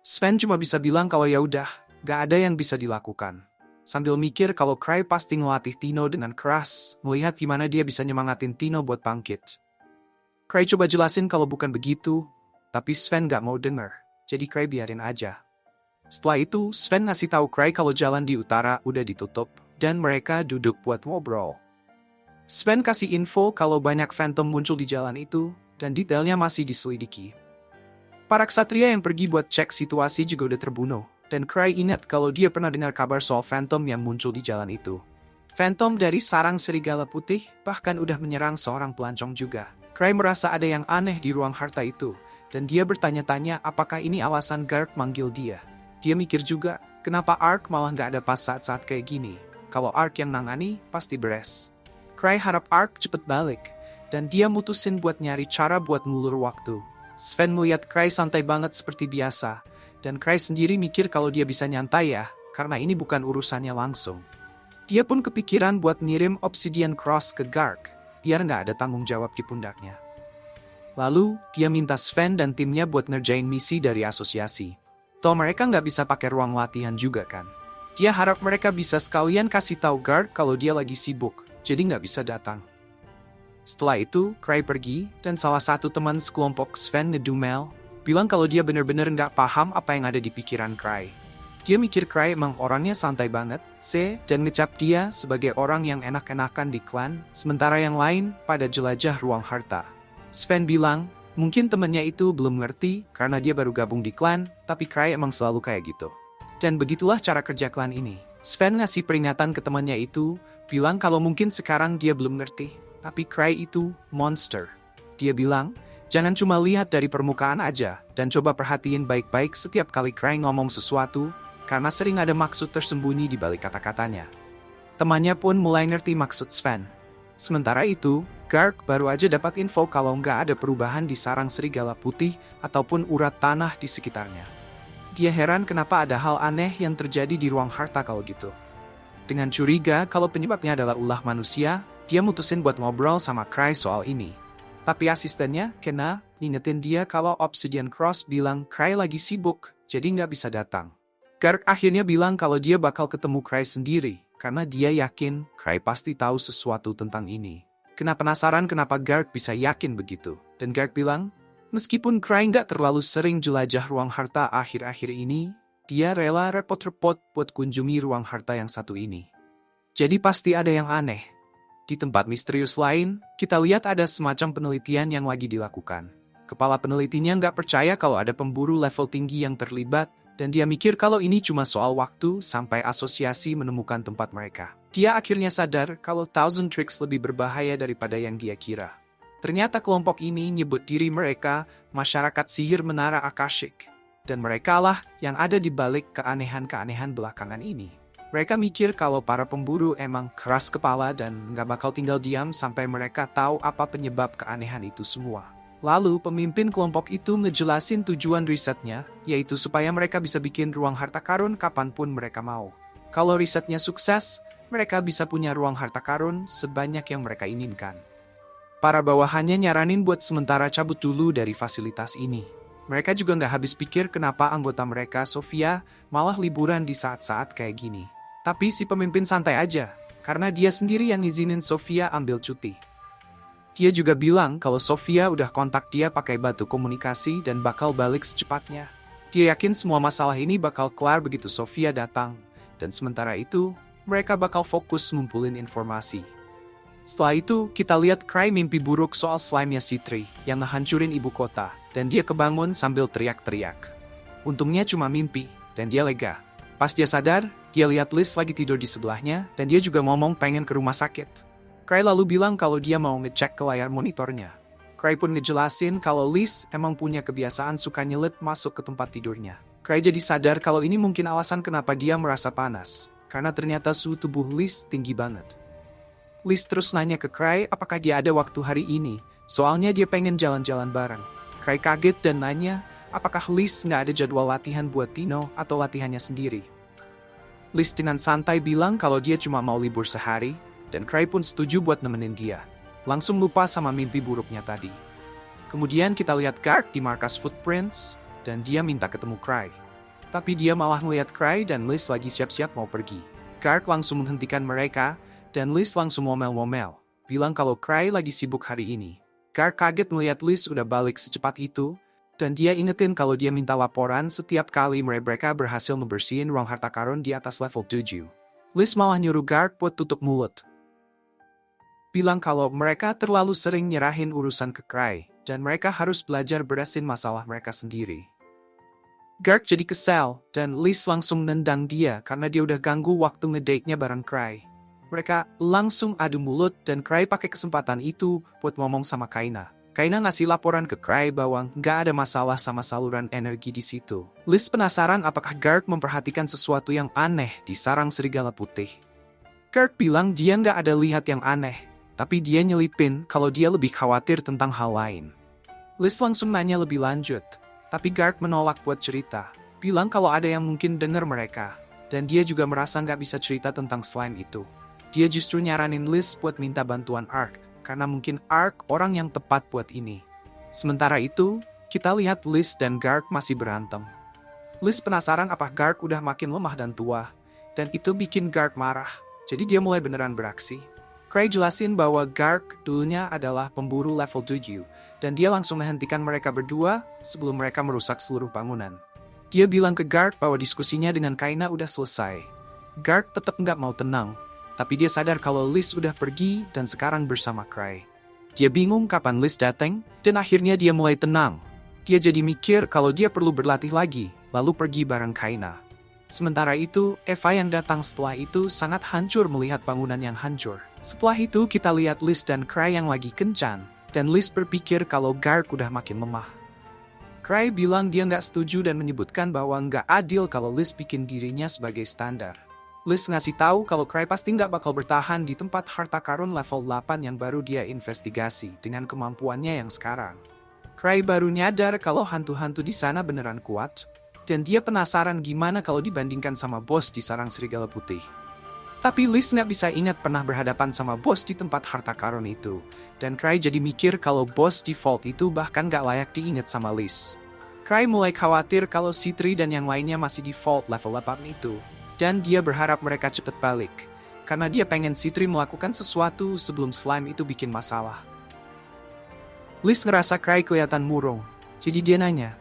Sven cuma bisa bilang kalau ya udah, nggak ada yang bisa dilakukan. sambil mikir kalau Cry pasti ngelatih Tino dengan keras, melihat gimana dia bisa nyemangatin Tino buat bangkit. Cry coba jelasin kalau bukan begitu, tapi Sven gak mau denger, jadi Cry biarin aja. Setelah itu, Sven ngasih tahu Cry kalau jalan di utara udah ditutup, dan mereka duduk buat ngobrol. Sven kasih info kalau banyak phantom muncul di jalan itu, dan detailnya masih diselidiki. Para ksatria yang pergi buat cek situasi juga udah terbunuh, dan Cry ingat kalau dia pernah dengar kabar soal phantom yang muncul di jalan itu. Phantom dari sarang serigala putih bahkan udah menyerang seorang pelancong juga. Cry merasa ada yang aneh di ruang harta itu, dan dia bertanya-tanya apakah ini alasan Gark manggil dia. Dia mikir juga, kenapa Ark malah nggak ada pas saat-saat kayak gini. Kalau Ark yang nangani, pasti beres. Cry harap Ark cepet balik, dan dia mutusin buat nyari cara buat ngulur waktu. Sven melihat Cry santai banget seperti biasa, dan Cry sendiri mikir kalau dia bisa nyantai ya, karena ini bukan urusannya langsung. Dia pun kepikiran buat ngirim Obsidian Cross ke Gark, biar nggak ada tanggung jawab di pundaknya. Lalu, dia minta Sven dan timnya buat ngerjain misi dari asosiasi. Toh mereka nggak bisa pakai ruang latihan juga kan. Dia harap mereka bisa sekalian kasih tahu Gark kalau dia lagi sibuk, jadi nggak bisa datang. Setelah itu, Cry pergi, dan salah satu teman sekelompok Sven ngedumel, bilang kalau dia bener-bener nggak paham apa yang ada di pikiran Cry. Dia mikir Cry emang orangnya santai banget, dan ngecap dia sebagai orang yang enak-enakan di klan, sementara yang lain pada jelajah ruang harta. Sven bilang, mungkin temennya itu belum ngerti karena dia baru gabung di klan, tapi Cry emang selalu kayak gitu. Dan begitulah cara kerja klan ini. Sven ngasih peringatan ke temannya itu, bilang kalau mungkin sekarang dia belum ngerti, tapi Cry itu monster. Dia bilang, jangan cuma lihat dari permukaan aja, dan coba perhatiin baik-baik setiap kali Cry ngomong sesuatu, karena sering ada maksud tersembunyi di balik kata-katanya. Temannya pun mulai ngerti maksud Sven. Sementara itu, Gark baru aja dapat info kalau nggak ada perubahan di sarang serigala putih ataupun urat tanah di sekitarnya. Dia heran kenapa ada hal aneh yang terjadi di ruang harta kalau gitu. Dengan curiga kalau penyebabnya adalah ulah manusia, dia mutusin buat ngobrol sama Cry soal ini. Tapi asistennya, Kena, ngingetin dia kalau Obsidian Cross bilang Cry lagi sibuk, jadi nggak bisa datang. Gark akhirnya bilang kalau dia bakal ketemu Cry sendiri, karena dia yakin Cry pasti tahu sesuatu tentang ini. Kena penasaran kenapa Gark bisa yakin begitu, dan Gark bilang, meskipun Cry nggak terlalu sering jelajah ruang harta akhir-akhir ini, dia rela repot-repot buat kunjungi ruang harta yang satu ini. Jadi pasti ada yang aneh. Di tempat misterius lain, kita lihat ada semacam penelitian yang lagi dilakukan. Kepala penelitinya nggak percaya kalau ada pemburu level tinggi yang terlibat, dan dia mikir kalau ini cuma soal waktu sampai asosiasi menemukan tempat mereka. Dia akhirnya sadar kalau Thousand Tricks lebih berbahaya daripada yang dia kira. Ternyata kelompok ini nyebut diri mereka masyarakat sihir menara Akashic, dan merekalah yang ada di balik keanehan-keanehan belakangan ini. Mereka mikir kalau para pemburu emang keras kepala dan nggak bakal tinggal diam sampai mereka tahu apa penyebab keanehan itu semua. Lalu pemimpin kelompok itu ngejelasin tujuan risetnya, yaitu supaya mereka bisa bikin ruang harta karun kapanpun mereka mau. Kalau risetnya sukses, mereka bisa punya ruang harta karun sebanyak yang mereka inginkan. Para bawahannya nyaranin buat sementara cabut dulu dari fasilitas ini. Mereka juga nggak habis pikir kenapa anggota mereka, Sofia, malah liburan di saat-saat kayak gini. Tapi si pemimpin santai aja, karena dia sendiri yang ngizinin Sofia ambil cuti. Dia juga bilang kalau Sofia udah kontak dia pakai batu komunikasi dan bakal balik secepatnya. Dia yakin semua masalah ini bakal kelar begitu Sofia datang, dan sementara itu, mereka bakal fokus ngumpulin informasi. Setelah itu, kita lihat Cry mimpi buruk soal slime-nya Citri yang ngehancurin ibu kota, dan dia kebangun sambil teriak-teriak. Untungnya cuma mimpi, dan dia lega. Pas dia sadar, dia lihat Liz lagi tidur di sebelahnya, dan dia juga ngomong pengen ke rumah sakit. Cry lalu bilang kalau dia mau ngecek ke layar monitornya. Cry pun ngejelasin kalau Liz emang punya kebiasaan suka nyelet masuk ke tempat tidurnya. Cry jadi sadar kalau ini mungkin alasan kenapa dia merasa panas, karena ternyata suhu tubuh Liz tinggi banget. Liz terus nanya ke Cry apakah dia ada waktu hari ini, soalnya dia pengen jalan-jalan bareng. Cry kaget dan nanya apakah Liz nggak ada jadwal latihan buat Tino atau latihannya sendiri. Liz dengan santai bilang kalau dia cuma mau libur sehari, dan Cry pun setuju buat nemenin dia. Langsung lupa sama mimpi buruknya tadi. Kemudian kita lihat Gark di markas Footprints, dan dia minta ketemu Cry. Tapi dia malah ngeliat Cry dan Liz lagi siap-siap mau pergi. Gark langsung menghentikan mereka, dan Liz langsung ngomel-ngomel, bilang kalau Cry lagi sibuk hari ini. Gark kaget melihat Liz udah balik secepat itu, dan dia ingetin kalau dia minta laporan setiap kali mereka berhasil membersihin ruang harta karun di atas level 7. Liz malah nyuruh Gark buat tutup mulut. Bilang kalau mereka terlalu sering nyerahin urusan ke Cry, dan mereka harus belajar beresin masalah mereka sendiri. Gark jadi kesal, dan Liz langsung nendang dia karena dia udah ganggu waktu ngedate-nya bareng Cry. Mereka langsung adu mulut dan Cry pakai kesempatan itu buat ngomong sama Kaina. Kaina ngasih laporan ke Cry bahwa nggak ada masalah sama saluran energi di situ. Liz penasaran apakah Gark memperhatikan sesuatu yang aneh di sarang serigala putih. Gark bilang dia nggak ada lihat yang aneh, tapi dia nyelipin kalau dia lebih khawatir tentang hal lain. Liz langsung nanya lebih lanjut, tapi Gark menolak buat cerita, bilang kalau ada yang mungkin denger mereka, dan dia juga merasa nggak bisa cerita tentang slime itu. Dia justru nyaranin Liz buat minta bantuan Ark, karena mungkin Ark orang yang tepat buat ini. Sementara itu, kita lihat Liz dan Gark masih berantem. Liz penasaran apa Gark udah makin lemah dan tua, dan itu bikin Gark marah, jadi dia mulai beneran beraksi. Cry jelasin bahwa Gark dulunya adalah pemburu level 7, dan dia langsung menghentikan mereka berdua sebelum mereka merusak seluruh bangunan. Dia bilang ke Gark bahwa diskusinya dengan Kaina udah selesai. Gark tetap nggak mau tenang, tapi dia sadar kalau Liz udah pergi dan sekarang bersama Cry. Dia bingung kapan Liz datang, dan akhirnya dia mulai tenang. Dia jadi mikir kalau dia perlu berlatih lagi, lalu pergi bareng Kaina. Sementara itu, Eva yang datang setelah itu sangat hancur melihat bangunan yang hancur. Setelah itu kita lihat Liz dan Cry yang lagi kencan, dan Liz berpikir kalau Gark udah makin lemah. Cry bilang dia nggak setuju dan menyebutkan bahwa nggak adil kalau Liz bikin dirinya sebagai standar. Liz ngasih tahu kalau Cry pasti nggak bakal bertahan di tempat harta karun level 8 yang baru dia investigasi dengan kemampuannya yang sekarang. Cry baru nyadar kalau hantu-hantu di sana beneran kuat, dan dia penasaran gimana kalau dibandingkan sama bos di sarang serigala putih. Tapi Liz nggak bisa ingat pernah berhadapan sama bos di tempat harta karun itu, dan Cry jadi mikir kalau bos di Vault itu bahkan nggak layak diingat sama Liz. Cry mulai khawatir kalau Citri dan yang lainnya masih di Vault level 8 itu, dan dia berharap mereka cepet balik, karena dia pengen Citri melakukan sesuatu sebelum slime itu bikin masalah. Liz ngerasa Cry kelihatan murung, jadi dia nanya,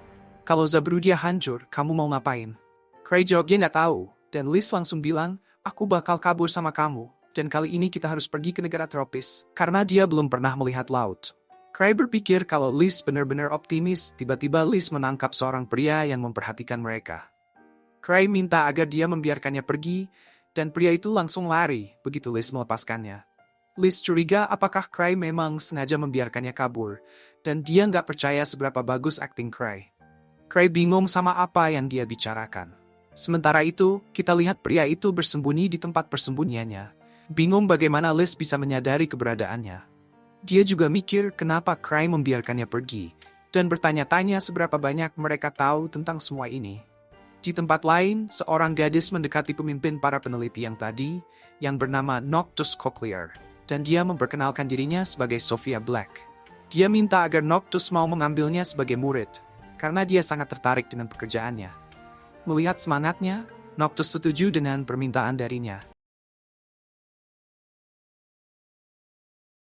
kalau Zabrudia hancur, kamu mau ngapain? Cry jawab dia nggak tahu, dan Liz langsung bilang, aku bakal kabur sama kamu, dan kali ini kita harus pergi ke negara tropis, karena dia belum pernah melihat laut. Cry berpikir kalau Liz benar-benar optimis, tiba-tiba Liz menangkap seorang pria yang memperhatikan mereka. Cry minta agar dia membiarkannya pergi, dan pria itu langsung lari begitu Liz melepaskannya. Liz curiga apakah Cry memang sengaja membiarkannya kabur, dan dia nggak percaya seberapa bagus akting Cry. Cry bingung sama apa yang dia bicarakan. Sementara itu, kita lihat pria itu bersembunyi di tempat persembunyiannya. Bingung bagaimana Liz bisa menyadari keberadaannya. Dia juga mikir kenapa Cry membiarkannya pergi, dan bertanya-tanya seberapa banyak mereka tahu tentang semua ini. Di tempat lain, seorang gadis mendekati pemimpin para peneliti yang tadi, yang bernama Noctus Cochlear, dan dia memperkenalkan dirinya sebagai Sophia Black. Dia minta agar Noctus mau mengambilnya sebagai murid, karena dia sangat tertarik dengan pekerjaannya. Melihat semangatnya, Noctus setuju dengan permintaan darinya.